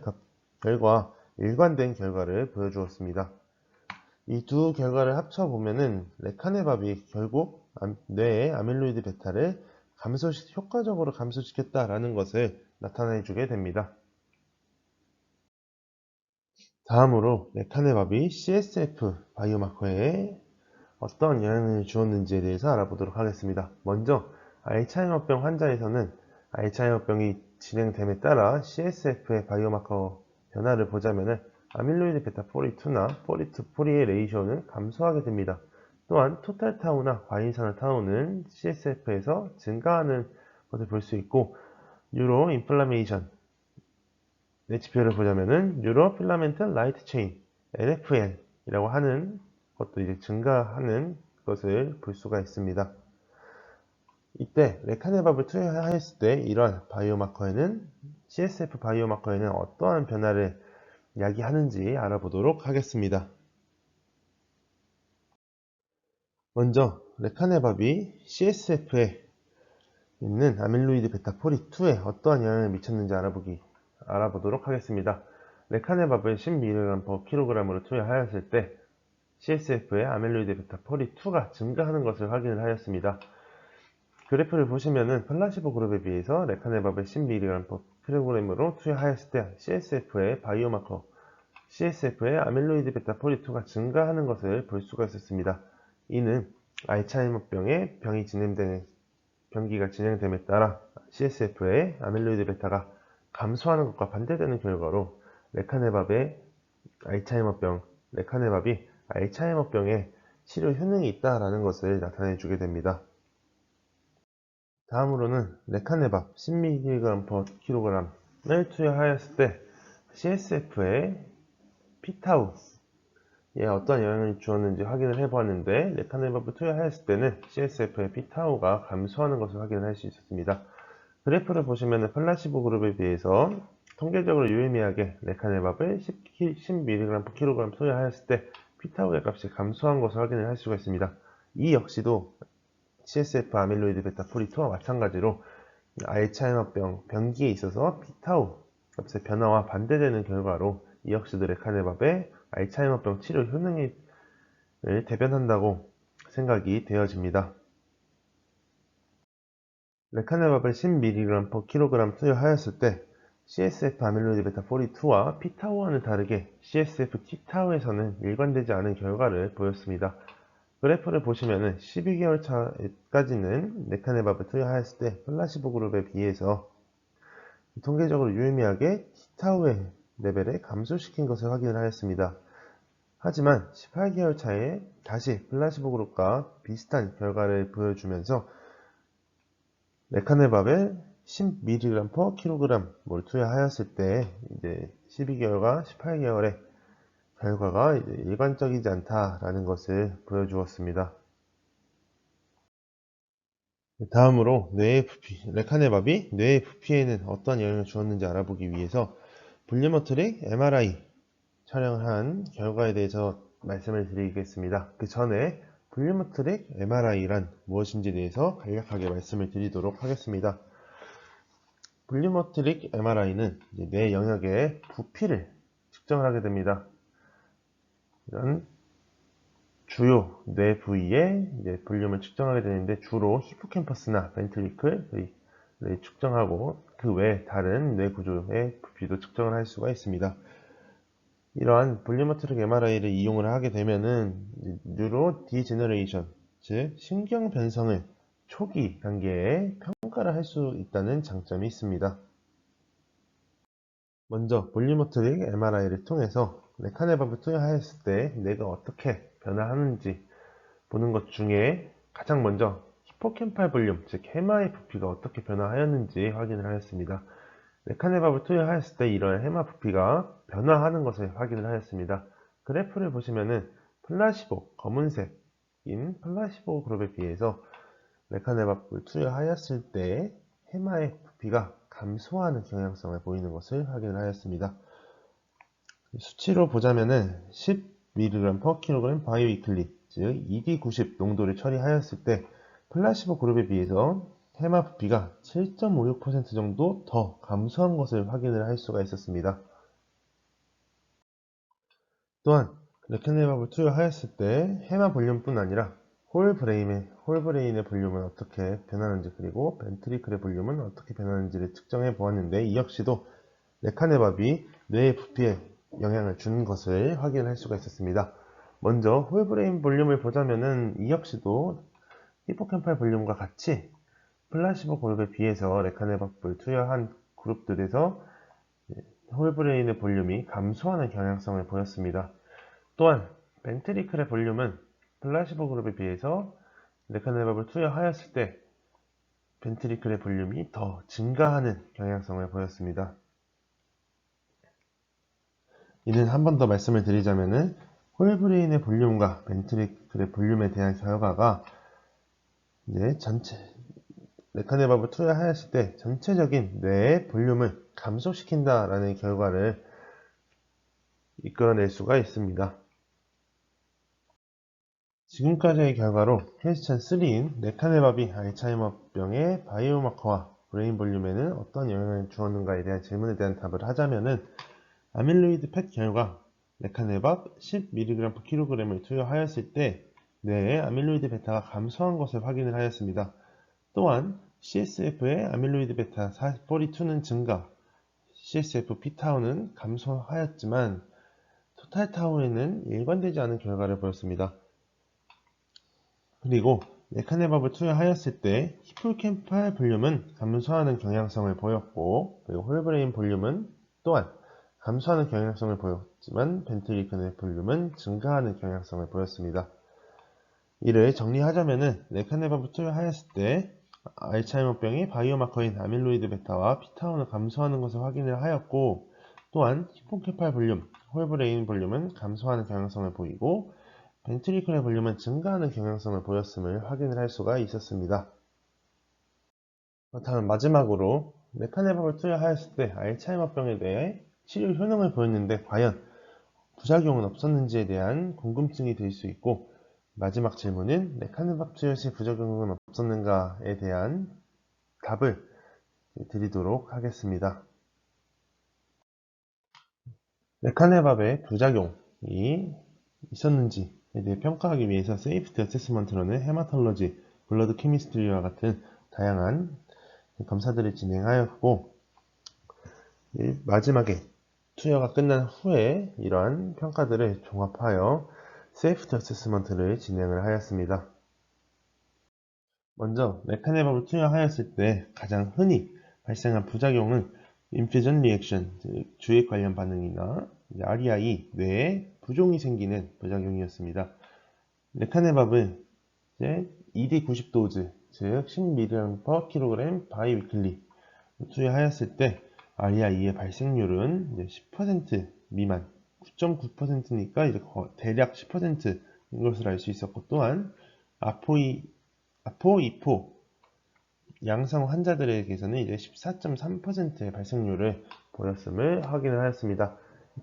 결과 일관된 결과를 보여주었습니다. 이 두 결과를 합쳐보면은 레카네밥이 결국 뇌의 아밀로이드 베타를 효과적으로 감소시켰다라는 것을 나타내주게 됩니다. 다음으로 레카네밥이 CSF 바이오마커에 어떤 영향을 주었는지에 대해서 알아보도록 하겠습니다. 먼저 알츠하이머병 환자에서는 알츠하이머병이 진행됨에 따라 CSF의 바이오마커 변화를 보자면은 아밀로이드 베타 42나 42-4의 레이쇼는 감소하게 됩니다. 또한 토탈 타우나 과잉산화 타우는 CSF에서 증가하는 것을 볼 수 있고, 뉴로 인플라메이션 내 지표를 보자면은 뉴로 필라멘트 라이트 체인 NfL이라고 하는 것도 이제 증가하는 것을 볼 수가 있습니다. 이때 레카네밥을 투여하였을 때 이러한 바이오마커에는 CSF 바이오마커에는 어떠한 변화를 야기하는지 알아보도록 하겠습니다. 먼저 레카네밥이 CSF에 있는 아밀로이드 베타 포리2에 어떠한 영향을 미쳤는지 알아보도록 하겠습니다. 레카네밥을 10mg/kg으로 투여하였을 때 CSF의 아밀로이드 베타 포리2가 증가하는 것을 확인을 하였습니다. 그래프를 보시면은 플라시보 그룹에 비해서 레카네밥을 10mg/kg으로 투여하였을 때 CSF의 바이오마커 CSF의 아밀로이드 베타 포리2가 증가하는 것을 볼 수가 있었습니다. 이는 알츠하이머병의 병기가 진행됨에 따라 CSF의 아밀로이드 베타가 감소하는 것과 반대되는 결과로 레카네밥이 알츠하이머병의 치료 효능이 있다라는 것을 나타내 주게 됩니다. 다음으로는 레카네밥 10mg/kg을 투여하였을 때 CSF의 피타우에 어떤 영향을 주었는지 확인을 해보았는데 레카네밥을 투여하였을 때는 CSF의 피타우가 감소하는 것을 확인을 할 수 있었습니다. 그래프를 보시면 플라시보 그룹에 비해서 통계적으로 유의미하게 레카네밥을 10mg/kg 투여하였을 때 피타우의 값이 감소한 것을 확인을 할 수가 있습니다. 이 역시도 CSF 아밀로이드 베타 포리2와 마찬가지로 알츠하이머병 병기에 있어서 피타우 값의 변화와 반대되는 결과로 이 역시도 레카네밥의 알츠하이머병 치료 효능을 대변한다고 생각이 되어집니다. 레카네밥을 10mg/kg 투여하였을 때 CSF 아밀로이드 베타 포리2와 피타우와는 다르게 CSF T타우에서는 일관되지 않은 결과를 보였습니다. 그래프를 보시면은 12개월 차까지는 레카네밥을 투여하였을 때 플라시보 그룹에 비해서 통계적으로 유의미하게 T타우의 레벨을 감소시킨 것을 확인을 하였습니다. 하지만 18개월 차에 다시 플라시보 그룹과 비슷한 결과를 보여주면서 레카네밥을 10mg/kg을 투여하였을 때 이제 12개월과 18개월의 결과가 일관적이지 않다라는 것을 보여주었습니다. 다음으로 뇌의 부피, 레카네밥이 뇌의 부피에는 어떤 영향을 주었는지 알아보기 위해서 볼륨어트릭 MRI 촬영을 한 결과에 대해서 말씀을 드리겠습니다. 그 전에 볼륨어트릭 MRI란 무엇인지에 대해서 간략하게 말씀을 드리도록 하겠습니다. 볼륨어트릭 MRI는 뇌 영역의 부피를 측정을 하게 됩니다. 이런 주요 뇌 부위의 볼륨을 측정하게 되는데 주로 히포캠퍼스나 벤트리클을 측정하고 그 외 다른 뇌 구조의 부피도 측정을 할 수가 있습니다. 이러한 볼륨어트릭 MRI를 이용을 하게 되면은 뉴로 디제너레이션, 즉 신경 변성을 초기 단계에 평가를 할 수 있다는 장점이 있습니다. 먼저 볼륨어트릭 MRI를 통해서 레카네밥을 투여하였을 때 뇌가 어떻게 변화하는지 보는 것 중에 가장 먼저 히포캠팔 볼륨, 즉 해마의 부피가 어떻게 변화하였는지 확인을 하였습니다. 레카네밥을 투여하였을 때 이러한 해마 부피가 변화하는 것을 확인을 하였습니다. 그래프를 보시면은 검은색인 플라시보 그룹에 비해서 레카네밥을 투여하였을 때 해마의 부피가 감소하는 경향성을 보이는 것을 확인을 하였습니다. 수치로 보자면은 10mg/kg 바이오이클리, 즉 ED90 농도를 처리하였을 때 플라시보 그룹에 비해서 해마 부피가 7.56% 정도 더 감소한 것을 확인을 할 수가 있었습니다. 또한 레카네밥을 투여하였을 때 해마 볼륨뿐 아니라 홀브레인의 볼륨은 어떻게 변하는지 그리고 벤트리클의 볼륨은 어떻게 변하는지를 측정해 보았는데 이 역시도 레카네밥이 뇌의 부피에 영향을 준 것을 확인할 수가 있었습니다. 먼저 홀브레인 볼륨을 보자면은 이 역시도 히포캠팔 볼륨과 같이 플라시보 그룹에 비해서 레카네밥을 투여한 그룹들에서 홀브레인의 볼륨이 감소하는 경향성을 보였습니다. 또한 벤트리클의 볼륨은 플라시보 그룹에 비해서 레카네밥을 투여하였을 때 벤트리클의 볼륨이 더 증가하는 경향성을 보였습니다. 이는 한 번 더 말씀을 드리자면은 홀브레인의 볼륨과 벤트리클의 볼륨에 대한 결과가 이제 전체 레카네밥을 투여하였을 때 전체적인 뇌의 볼륨을 감소시킨다라는 결과를 이끌어낼 수가 있습니다. 지금까지의 결과로 퀘스천 3인 레카네밥이 알츠하이머병의 바이오마커와 브레인 볼륨에는 어떤 영향을 주었는가에 대한 질문에 대한 답을 하자면은 아밀로이드 펫 결과 레카네밥 10mg/kg을 투여하였을 때 뇌의 아밀로이드 베타가 감소한 것을 확인을 하였습니다. 또한 CSF의 아밀로이드 베타 42는 증가, CSF P타우는 감소하였지만 토탈 타우에는 일관되지 않은 결과를 보였습니다. 그리고 레카네밥을 투여하였을 때 히포캠팔 볼륨은 감소하는 경향성을 보였고, 그리고 홀브레인 볼륨은 또한 감소하는 경향성을 보였지만 벤트리클의 볼륨은 증가하는 경향성을 보였습니다. 이를 정리하자면은 레카네밥을 투여하였을 때 알츠하이머병의 바이오마커인 아밀로이드 베타와 피타운을 감소하는 것을 확인을 하였고, 또한 히포캠팔 볼륨, 홀브레인 볼륨은 감소하는 경향성을 보이고 벤트리클의 볼륨은 증가하는 경향성을 보였음을 확인을 할 수가 있었습니다. 그렇다면 마지막으로 레카네밥을 투여하였을 때 알츠하이머병에 대해 치료 효능을 보였는데 과연 부작용은 없었는지에 대한 궁금증이 들 수 있고, 마지막 질문은 레카네밥 투여 시 부작용은 없었는가에 대한 답을 드리도록 하겠습니다. 레카네밥의 부작용이 있었는지에 대해 평가하기 위해서 세이프티 어세스먼트로는 헤마톨로지, 블러드 케미스트리와 같은 다양한 검사들을 진행하였고, 마지막에 투여가 끝난 후에 이러한 평가들을 종합하여 세이프티 어세스먼트를 진행을 하였습니다. 먼저 레카네밥을 투여하였을 때 가장 흔히 발생한 부작용은 인퓨전 리액션, 주입 관련 반응이나 REI, 뇌에 부종이 생기는 부작용이었습니다. 레카네밥은 2D 90도즈, 즉 10mg/kg 바이위클리 투여하였을 때 REI의 발생률은 10% 미만, 9.9%니까 이제 대략 10%인 것을 알 수 있었고, 또한 아포, 이포 양성 환자들에게서는 이제 14.3%의 발생률을 보였음을 확인을 하였습니다.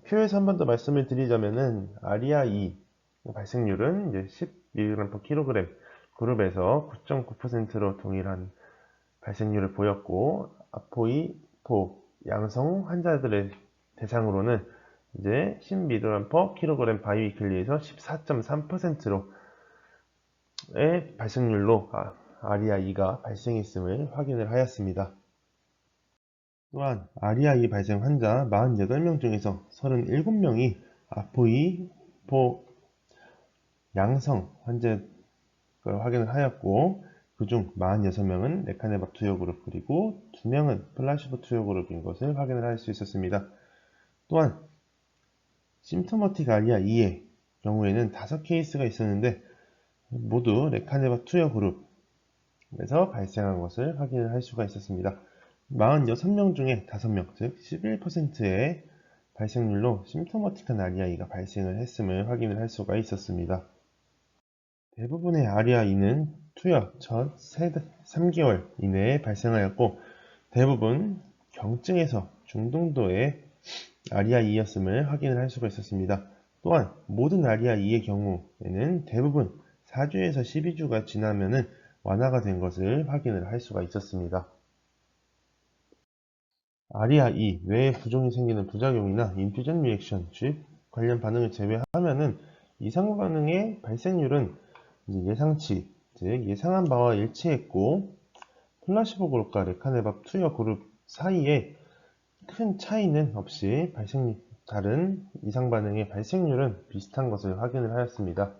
표에서 한 번 더 말씀을 드리자면은 REI 발생률은 이제 10mg/kg 그룹에서 9.9%로 동일한 발생률을 보였고, 아포이포 양성 환자들의 대상으로는 이제 10mg/kg 바이위클리에서 14.3%의 발생률로 REI가 발생했음을 확인을 하였습니다. 또한 REI 발생 환자 48명 중에서 37명이 아포이포 양성 환자를 확인을 하였고, 그중 46명은 레카네밥 투여 그룹, 그리고 2명은 플라시보 투여 그룹인 것을 확인을 할 수 있었습니다. 또한 심토머틱 REI의 경우에는 5케이스가 있었는데 모두 레카네밥 투여 그룹에서 발생한 것을 확인을 할 수가 있었습니다. 46명 중에 5명, 즉 11%의 발생률로 심토머틱한 REI가 발생을 했음을 확인을 할 수가 있었습니다. 대부분의 REI는 투여 첫 3개월 이내에 발생하였고, 대부분 경증에서 중등도의 REI였음을 확인을 할 수가 있었습니다. 또한 모든 REI의 경우에는 대부분 4주에서 12주가 지나면은 완화가 된 것을 확인을 할 수가 있었습니다. REI, 뇌에 부종이 생기는 부작용이나 인퓨전 리액션, 주입 관련 반응을 제외하면은 이상 반응의 발생률은 예상치, 즉 예상한 바와 일치했고, 플라시보 그룹과 레카네밥 투여 그룹 사이에 큰 차이는 없이 다른 이상 반응의 발생률은 비슷한 것을 확인을 하였습니다.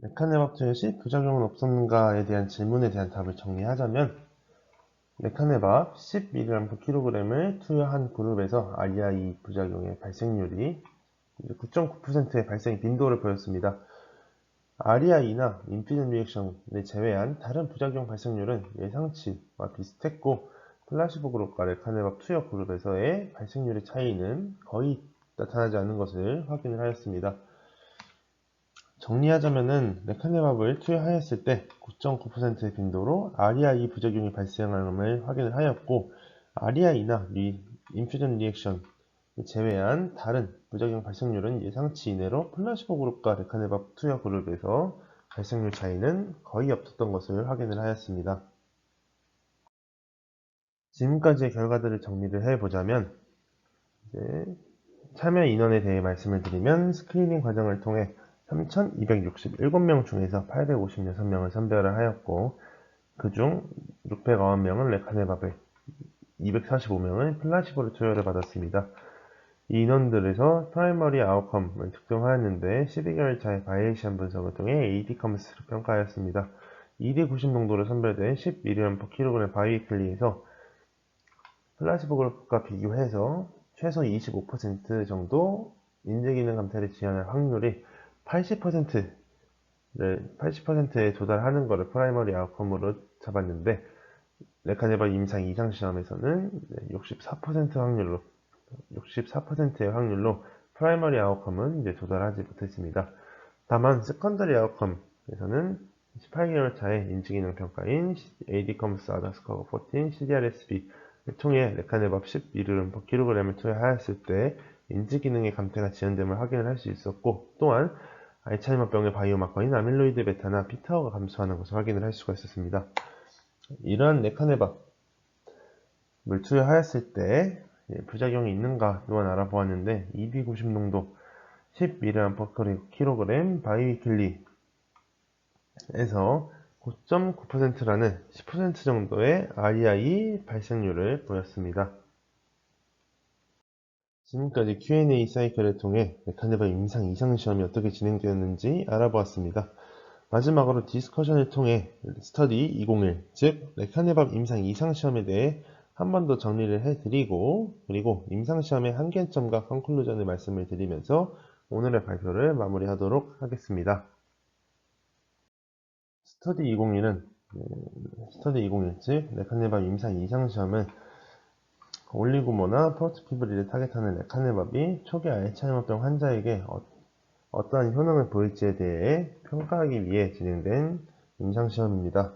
레카네밥 투여 시 부작용은 없었는가에 대한 질문에 대한 답을 정리하자면, 레카네밥 10mg/kg을 투여한 그룹에서 REI 부작용의 발생률이 9.9%의 발생 빈도를 보였습니다. REI나 인퓨전 리액션을 제외한 다른 부작용 발생률은 예상치와 비슷했고, 플라시보 그룹과 레카네밥 투여 그룹에서의 발생률의 차이는 거의 나타나지 않는 것을 확인을 하였습니다. 정리하자면은 레카네밥을 투여하였을 때 9.9%의 빈도로 REI 부작용이 발생함을 확인을 하였고, REI나 인퓨전 리액션 제외한 다른 부작용 발생률은 예상치 이내로 플라시보 그룹과 레카네밥 투여 그룹에서 발생률 차이는 거의 없었던 것을 확인을 하였습니다. 지금까지의 결과들을 정리를 해보자면, 참여 인원에 대해 말씀을 드리면 스크리닝 과정을 통해 3,267명 중에서 856명을 선별을 하였고, 그중 609명은 레카네밥을, 245명은 플라시보를 투여를 받았습니다. 이 인원들에서 프라이머리 아웃컴을 특정하였는데 12개월 차의 바이에이션 분석을 통해 AD컴스를 평가하였습니다. 2D90 농도로 선별된 10mg/kg 바이위클리에서 플라시보 그룹과 비교해서 최소 25% 정도 인지기능 감퇴를 지연할 확률이 80%에 도달하는 것을 프라이머리 아웃컴으로 잡았는데, 레카네밥 임상 이상 시험에서는 64%의 확률로 프라이머리 아웃컴은 도달하지 못했습니다. 다만 세컨더리 아웃컴에서는 18개월 차의 인지기능 평가인 AD컴스 아더스코어 14 CDR-SB를 통해 레카네밥 10mg/kg을 투여하였을 때 인지기능의 감퇴가 지연됨을 확인을 할 수 있었고, 또한 알츠하이머병의 바이오마커인 아밀로이드 베타나 피타오가 감소하는 것을 확인을 할 수가 있었습니다. 이러한 레카네밥을 투여하였을 때 부작용이 있는가 또한 알아보았는데, ED90 농도 10mg/kg 바이위클리에서 9.9%라는 10% 정도의 REI 발생률을 보였습니다. 지금까지 Q&A 사이클을 통해 레카네밥 임상 이상 시험이 어떻게 진행되었는지 알아보았습니다. 마지막으로 디스커션을 통해 스터디 201, 즉 레카네밥 임상 이상 시험에 대해 한 번 더 정리를 해드리고, 그리고 임상 시험의 한계점과 컨클루전을 말씀을 드리면서 오늘의 발표를 마무리하도록 하겠습니다. 스터디 201, 즉 레카네밥 임상 이상 시험은 올리고모나 프로토피브리를 타겟하는 레카네밥이 초기 알츠하이머병 환자에게 어떠한 효능을 보일지에 대해 평가하기 위해 진행된 임상시험입니다.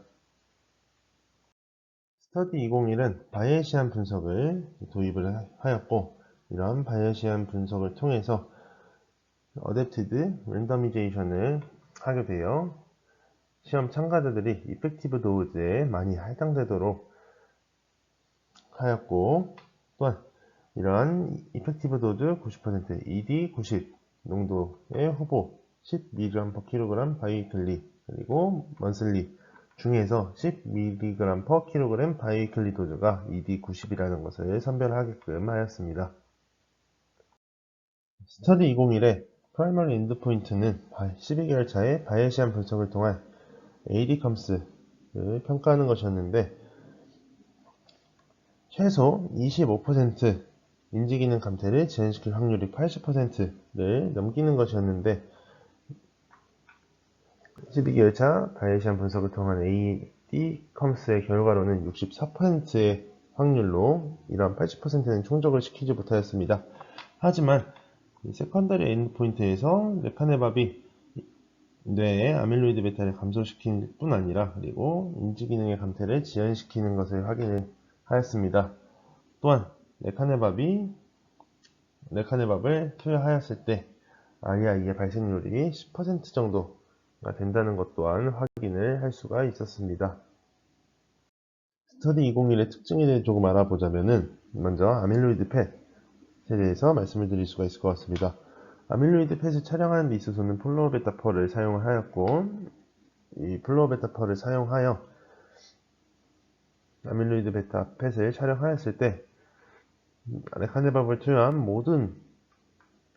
스터디 201은 바이에시안 분석을 도입을 하였고, 이러한 바이에시안 분석을 통해서 어댑티드 랜더미제이션을 하게 되어 시험 참가자들이 이펙티브 도즈에 많이 할당되도록 하였고, 또한 이러한 이펙티브 도즈 90%, ED90 농도의 후보 10mg/kg 바이위클리 그리고 먼슬리 중에서 10mg/kg 바이위클리 도즈가 ED90이라는 것을 선별하게끔 하였습니다. 스터디 201의 프라이머리 엔드포인트는 12개월 차의 바이에시안 분석을 통한 AD컴스를 평가하는 것이었는데, 최소 25% 인지기능 감퇴를 지연시킬 확률이 80%를 넘기는 것이었는데, 12개월차 바이에시안 분석을 통한 AD컴스의 결과로는 64%의 확률로 이러한 80%는 충족을 시키지 못하였습니다. 하지만 세컨더리 엔드포인트에서 레카네밥이 뇌의 아밀로이드 베타를 감소시킬 뿐 아니라 그리고 인지기능의 감퇴를 지연시키는 것을 확인을 하였습니다. 또한 레카네밥을 투여하였을 때 REI의 발생률이 10% 정도가 된다는 것 또한 확인을 할 수가 있었습니다. 스터디 201의 특징에 대해 조금 알아보자면은, 먼저 아밀로이드 펫에 대해서 말씀을 드릴 수가 있을 것 같습니다. 아밀로이드 펫을 촬영하는 데 있어서는 플로어베타펄을 사용을 하였고, 이 플로어베타펄을 사용하여 아밀로이드 베타 펫을 촬영하였을 때 레카네밥을 투여한 모든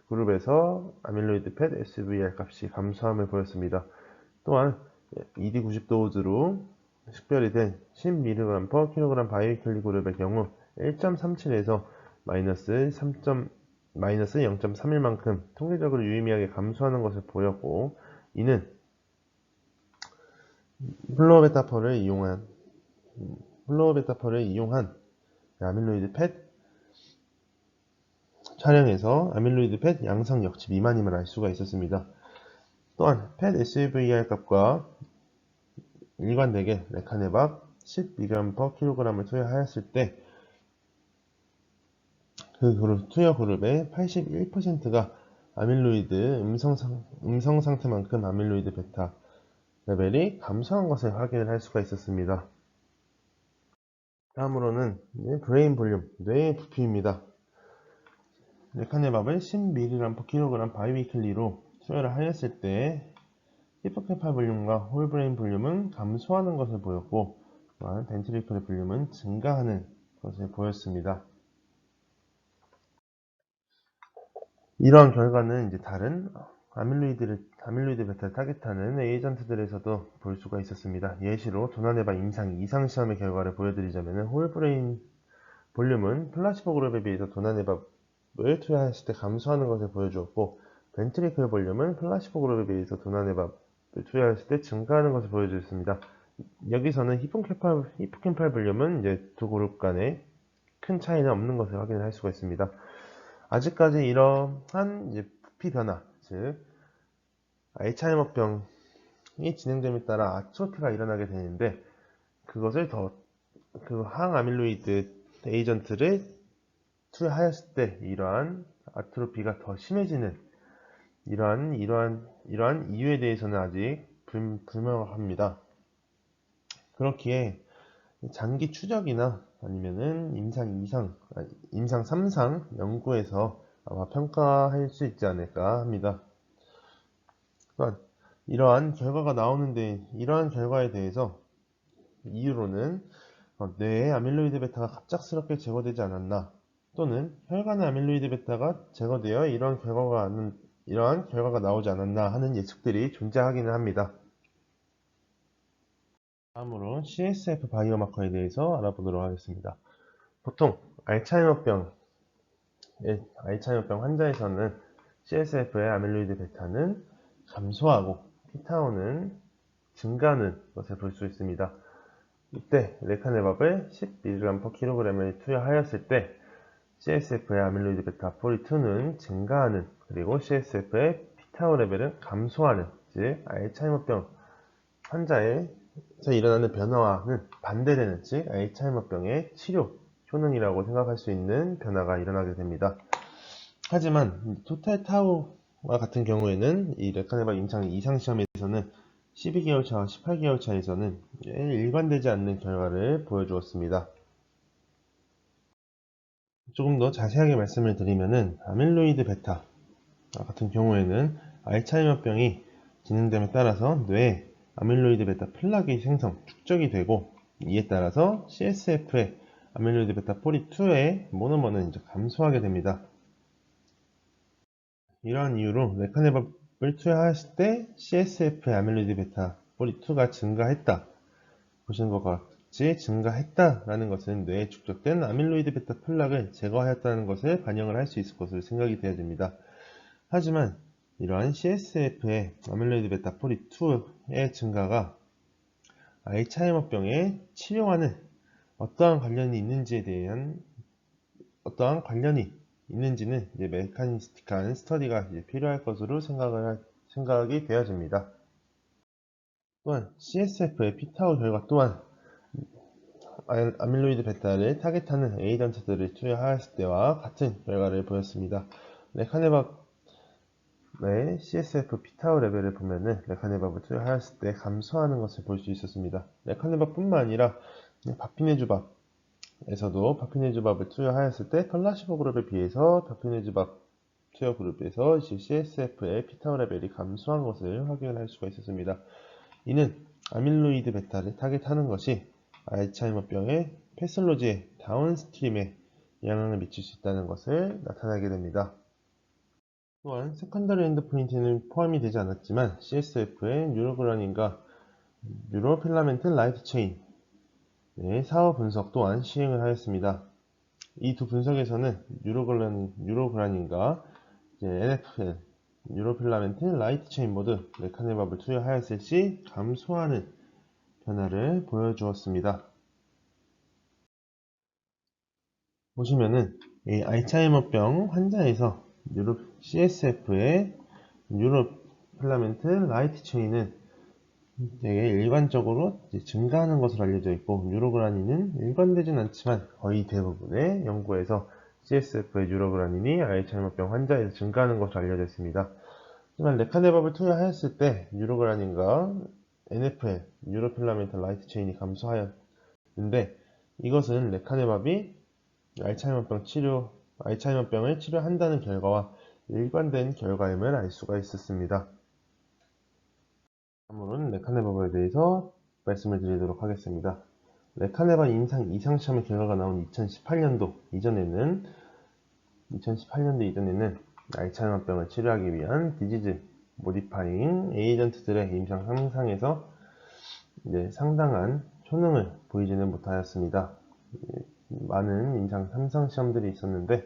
그룹에서 아밀로이드 펫 SVR 값이 감소함을 보였습니다. 또한 ED90 도즈로 식별이 된 10mg/kg 바이위클리 그룹의 경우 1.37에서 마이너스 0.31만큼 통계적으로 유의미하게 감소하는 것을 보였고, 이는 플로어베타펄을 이용한 아밀로이드 펫 촬영에서 아밀로이드 펫 양성 역치 미만임을 알 수가 있었습니다. 또한 펫 SUVR 값과 일관되게 레카네밥 12g/kg을 투여하였을 때 그 투여 그룹의 81%가 아밀로이드 음성 상태만큼 아밀로이드 베타 레벨이 감소한 것을 확인을 할 수가 있었습니다. 다음으로는 브레인 볼륨, 뇌의 부피입니다. 레카네밥을 10mg/kg 바이위클리로 투여를 하였을 때 히포캠팔 볼륨과 홀브레인 볼륨은 감소하는 것을 보였고, 또한 벤트리클의 볼륨은 증가하는 것을 보였습니다. 이러한 결과는 이제 다른 아밀로이드 베타를 타겟하는 에이전트들에서도 볼 수가 있었습니다. 예시로 도나네바 임상 2상 시험의 결과를 보여드리자면 홀브레인 볼륨은 플라시보 그룹에 비해서 도나네밥을 투여했을 때 감소하는 것을 보여주었고, 벤트리클 볼륨은 플라시보 그룹에 비해서 도나네밥을 투여했을 때 증가하는 것을 보여주었습니다. 여기서는 히포캠팔 볼륨은 이제 두 그룹 간에 큰 차이는 없는 것을 확인할 수가 있습니다. 아직까지 이러한 이제 부피 변화, 즉 알츠하이머병이 진행됨에 따라 아트로피가 일어나게 되는데, 그것을 그 항아밀로이드 에이전트를 투여하였을 때 이러한 아트로피가 더 심해지는 이러한 이유에 대해서는 아직 불명확합니다. 그렇기에 장기 추적이나 아니면은 임상 3상 연구에서 아마 평가할 수 있지 않을까 합니다. 또한 이러한 결과에 대해서 이유로는 뇌에 아밀로이드 베타가 갑작스럽게 제거되지 않았나, 또는 혈관의 아밀로이드 베타가 제거되어 이러한 결과가 나오지 않았나 하는 예측들이 존재하기는 합니다. 다음으로 CSF 바이오마커에 대해서 알아보도록 하겠습니다. 보통 알츠하이머병 환자에서는 CSF의 아밀로이드 베타는 감소하고 피타오는 증가하는 것을 볼 수 있습니다. 이때 레카네밥을 10mg/kg을 투여하였을 때 CSF의 아밀로이드 베타 포리2는 증가하는, 그리고 CSF의 피타오 레벨은 감소하는, 즉 알츠하이머병 환자에서 일어나는 변화와는 반대되는, 즉 알츠하이머병의 치료 효능이라고 생각할 수 있는 변화가 일어나게 됩니다. 하지만 토탈 타우와 같은 경우에는 이 레카네밥 임상 2상 시험에서는 12개월 차와 18개월 차에서는 일관되지 않는 결과를 보여주었습니다. 조금 더 자세하게 말씀을 드리면은 아밀로이드 베타 같은 경우에는 알츠하이머병이 진행됨에 따라서 뇌에 아밀로이드 베타 플락이 축적이 되고, 이에 따라서 CSF의 아밀로이드 베타 포리2의 모노머는 이제 감소하게 됩니다. 이러한 이유로 레카네밥을 투여하였을 때 CSF의 아밀로이드 베타 포리2가 증가했다, 보시는 것과 같이 증가했다라는 것은 뇌에 축적된 아밀로이드 베타 플락을 제거하였다는 것을 반영을 할 수 있을 것으로 생각이 되어집니다. 하지만 이러한 CSF의 아밀로이드 베타 포리2의 증가가 알츠하이머병의 치료와는 어떠한 관련이 있는지는 이제 메카니스틱한 스터디가 이제 필요할 것으로 생각이 되어집니다. 또한 CSF의 피타오 결과 또한 아밀로이드 베타를 타겟하는 에이전트들을 투여하였을 때와 같은 결과를 보였습니다. 레카네밥의 CSF 피타오 레벨을 보면은 레카네밥을 투여하였을 때 감소하는 것을 볼 수 있었습니다. 레카네밥뿐만 아니라 바피네주밥에서도 바피네주밥을 투여하였을 때 플라시보 그룹에 비해서 바피네주밥 투여 그룹에서 CSF의 피타오 레벨이 감소한 것을 확인할 수가 있었습니다. 이는 아밀로이드 베타를 타겟하는 것이 알츠하이머병의 패솔로지의 다운스트림에 영향을 미칠 수 있다는 것을 나타나게 됩니다. 또한 세컨더리 엔드포인트는 포함이 되지 않았지만 CSF의 뉴로그라닌과 뉴로필라멘트 라이트 체인의 사후 분석 또한 시행을 하였습니다. 이 두 분석에서는 뉴로그라닌과 NFL, 뉴로필라멘트 라이트 체인 모두 레카네밥을 투여하였을 시 감소하는 변화를 보여주었습니다. 보시면은 이 알츠하이머병 환자에서 유럽 CSF의 유럽 필라멘트 라이트 체인은 되게 일반적으로 증가하는 것으로 알려져 있고, 유로그라닌은 일관되진 않지만 거의 대부분의 연구에서 CSF의 유로그라닌이 알츠하이머병 환자에서 증가하는 것으로 알려져 있습니다. 하지만 레카네밥을 투여하였을 때 유로그라닌과 NFL, 유로필라멘트 라이트 체인이 감소하였는데, 이것은 레카네밥이 알츠하이머병을 치료한다는 결과와 일관된 결과임을 알 수가 있었습니다. 다음으로는 레카네밥에 대해서 말씀을 드리도록 하겠습니다. 레카네밥 임상 이상시험의 결과가 나온 2018년도 이전에는 알츠하이머병을 치료하기 위한 디지즈 모디파잉 에이전트들의 임상 3상에서 상당한 효능을 보이지는 못하였습니다. 많은 임상 3상 시험들이 있었는데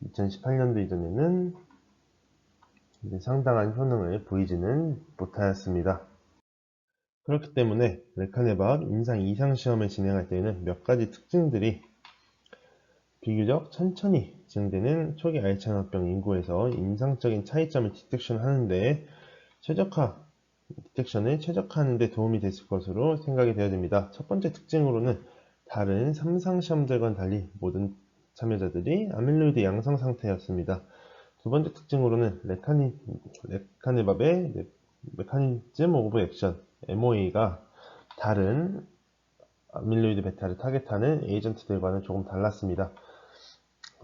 2018년도 이전에는 상당한 효능을 보이지는 못하였습니다. 그렇기 때문에 레카네밥 임상 2상 시험을 진행할 때에는 몇 가지 특징들이 비교적 천천히 진행되는 초기 알츠하이머병 인구에서 임상적인 차이점을 디텍션 하는데 디텍션을 최적화하는 데 도움이 됐을 것으로 생각이 되어집니다. 첫 번째 특징으로는 다른 3상 시험들과는 달리 모든 참여자들이 아밀로이드 양성 상태였습니다. 두 번째 특징으로는 레카네밥의 메커니즘 오브 액션 MOA가 다른 아밀로이드 베타를 타겟하는 에이전트들과는 조금 달랐습니다.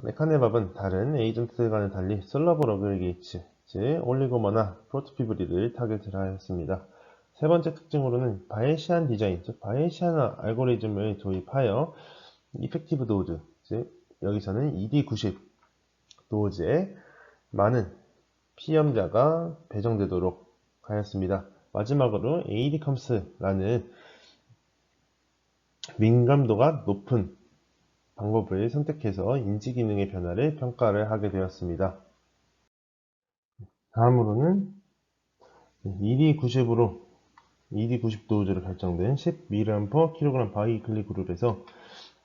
레카네밥은 다른 에이전트들과는 달리 솔러블 어그리게이츠, 즉 올리고머나 프로토피브릴을 타겟을 하였습니다. 세 번째 특징으로는 바이에시안 디자인, 즉 바이에시안 알고리즘을 도입하여 이펙티브 도즈, 즉 여기서는 ED90 도즈에 많은 피험자가 배정되도록 하였습니다. 마지막으로 ADCOMS라는 민감도가 높은 방법을 선택해서 인지기능의 변화를 평가를 하게 되었습니다. 다음으로는 ED90 도즈로 결정된 10mg/kg 바이위클리 그룹에서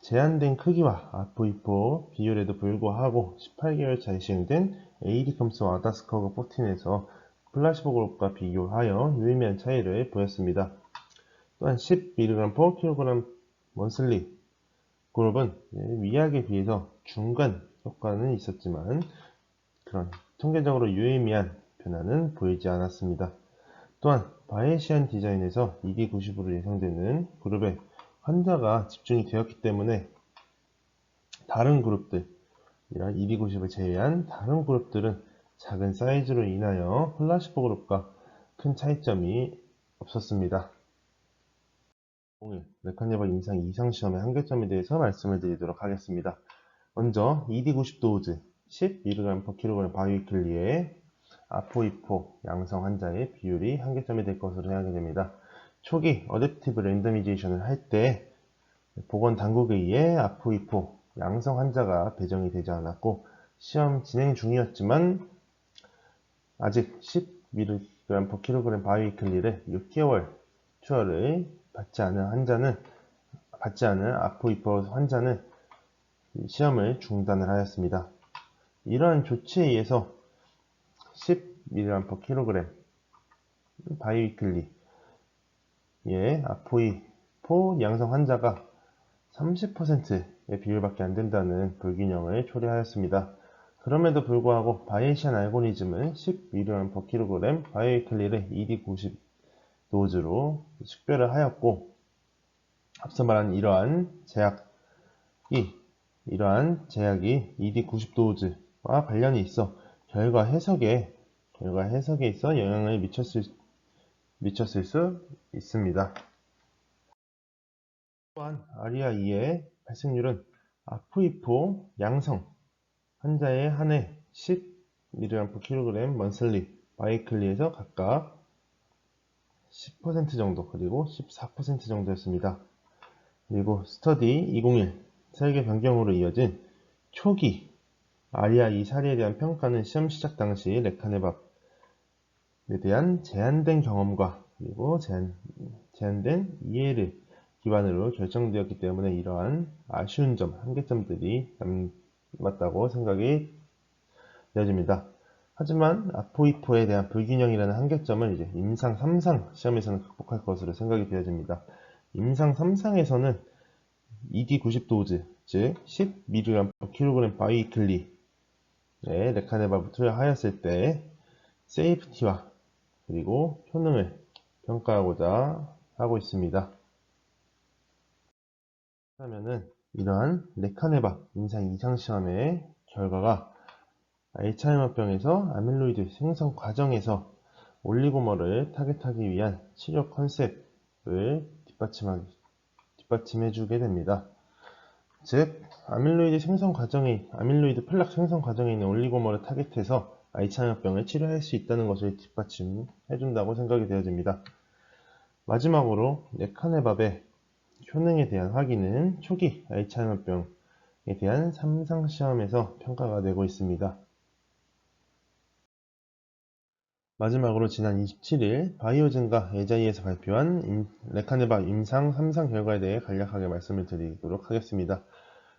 제한된 크기와 아포이포 비율에도 불구하고 18개월차에 시행된 ADCOMS와 아다스커그 14에서 플라시보 그룹과 비교하여 유의미한 차이를 보였습니다. 또한 10mg/kg 먼슬리 그룹은 위약에 비해서 중간 효과는 있었지만 그런 통계적으로 유의미한 변화는 보이지 않았습니다. 또한 바이에시안 디자인에서 ED90으로 예상되는 그룹에 환자가 집중이 되었기 때문에 다른 그룹들, 이런 ED90을 제외한 다른 그룹들은 작은 사이즈로 인하여 플라시보 그룹과 큰 차이점이 없었습니다. 오늘 레카네밥 임상 2상 시험의 한계점에 대해서 말씀을 드리도록 하겠습니다. 먼저 ED90 도즈 10mg/kg 바이위클리의 아포이포 양성 환자의 비율이 한계점이 될 것으로 생각이 됩니다. 초기 어댑티브 랜더미제이션을 할 때 보건당국에 의해 아포이포 양성 환자가 배정이 되지 않았고 시험 진행 중이었지만 아직 10mg/kg 바이위클리를 6개월 투여를 받지 않은 아포이포 환자는 시험을 중단을 하였습니다. 이러한 조치에 의해서 10mg/kg 바이위클리의 아포이포 양성 환자가 30%의 비율밖에 안 된다는 불균형을 초래하였습니다. 그럼에도 불구하고 바이에시안 알고리즘은 10mg/kg 바이위클리를 ED90 도즈로 식별을 하였고, 앞서 말한 이러한 제약이 ED90 도즈와 관련이 있어 결과 해석에 있어 영향을 미쳤을 수 있습니다. 또한 아리아2의 발생률은 아포이포 양성 환자에 한해 10mg/kg 먼슬리 바이클리에서 각각 10% 정도 그리고 14% 정도였습니다. 그리고 스터디 201 설계 변경으로 이어진 초기 아리아2 사례에 대한 평가는 시험 시작 당시 레카네밥에 대한 제한된 경험과 그리고 제한된 이해를 기반으로 결정되었기 때문에 이러한 아쉬운 점, 한계점들이 남았다고 생각이 되어집니다. 하지만 아포이포에 대한 불균형이라는 한계점을 이제 임상 3상 시험에서는 극복할 것으로 생각이 되어집니다. 임상 3상에서는 2D 90도즈, 즉 10mg/kg 바이위클리의 레카네밥을 투여하였을 때 세이프티와 그리고 효능을 평가하고자 하고 있습니다. 그러면은 이러한 레카네밥 임상 2상 시험의 결과가 알츠하이머병에서 아밀로이드 생성 과정에서 올리고머를 타겟하기 위한 치료 컨셉을 뒷받침해주게 됩니다. 즉, 아밀로이드 플락 생성 과정에 있는 올리고머를 타겟해서 알츠하이머병을 치료할 수 있다는 것을 뒷받침해준다고 생각이 되어집니다. 마지막으로 레카네밥의 효능에 대한 확인은 초기 알츠하이머병에 대한 3상 시험에서 평가가 되고 있습니다. 마지막으로 지난 27일 바이오즌과 에자이에서 발표한 레카네밥 임상 3상 결과에 대해 간략하게 말씀을 드리도록 하겠습니다.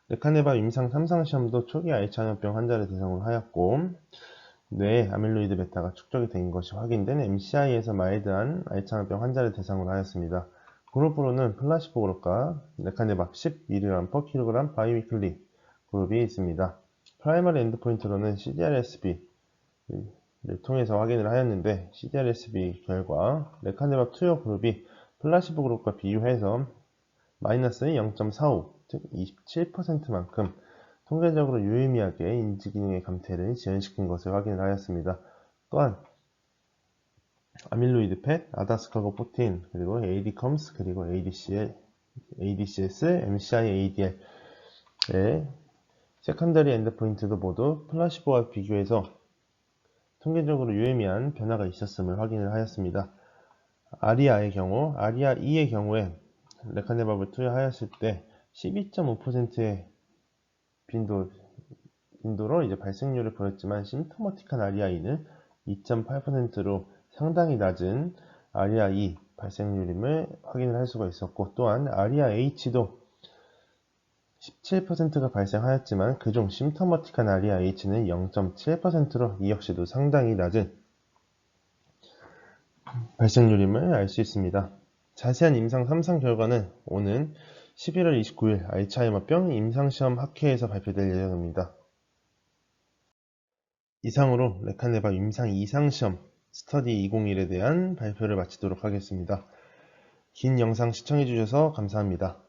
레카네밥 임상 3상 시험도 초기 알츠하이머병 환자를 대상으로 하였고 뇌에 아밀로이드 베타가 축적이 된 것이 확인된 MCI에서 마일드한 알츠하이머병 환자를 대상으로 하였습니다. 그룹으로는 플라시보 그룹과 레카네밥 10mg/kg 바이위클리 그룹이 있습니다. 프라이머리 엔드포인트로는 CDR-SB 를 통해서 확인을 하였는데 CDR-SB 결과 레카네밥 투여 그룹이 플라시보 그룹과 비교해서 마이너스 0.45, 즉 27%만큼 통계적으로 유의미하게 인지기능의 감퇴를 지연시킨 것을 확인을 하였습니다. 또한 아밀로이드 펫, 아다스카고 14, 그리고 ADCOMS, 그리고 ADCS, MCI, ADL의 세컨더리 엔드포인트도 모두 플라시보와 비교해서 통계적으로 유의미한 변화가 있었음을 확인을 하였습니다. 아리아2의 경우에 레카네밥을 투여하였을 때 12.5%의 빈도로 이제 발생률을 보였지만 심토머틱한 아리아2는 2.8%로 상당히 낮은 아리아2 발생률임을 확인을 할 수가 있었고, 또한 아리아-H도 17%가 발생하였지만 그중 심토머틱한 아리아-H는 0.7%로 이 역시도 상당히 낮은 발생률임을 알 수 있습니다. 자세한 임상 3상 결과는 오는 11월 29일 알츠하이머병 임상시험 학회에서 발표될 예정입니다. 이상으로 레카네밥 임상 2상 시험 스터디 201에 대한 발표를 마치도록 하겠습니다. 긴 영상 시청해주셔서 감사합니다.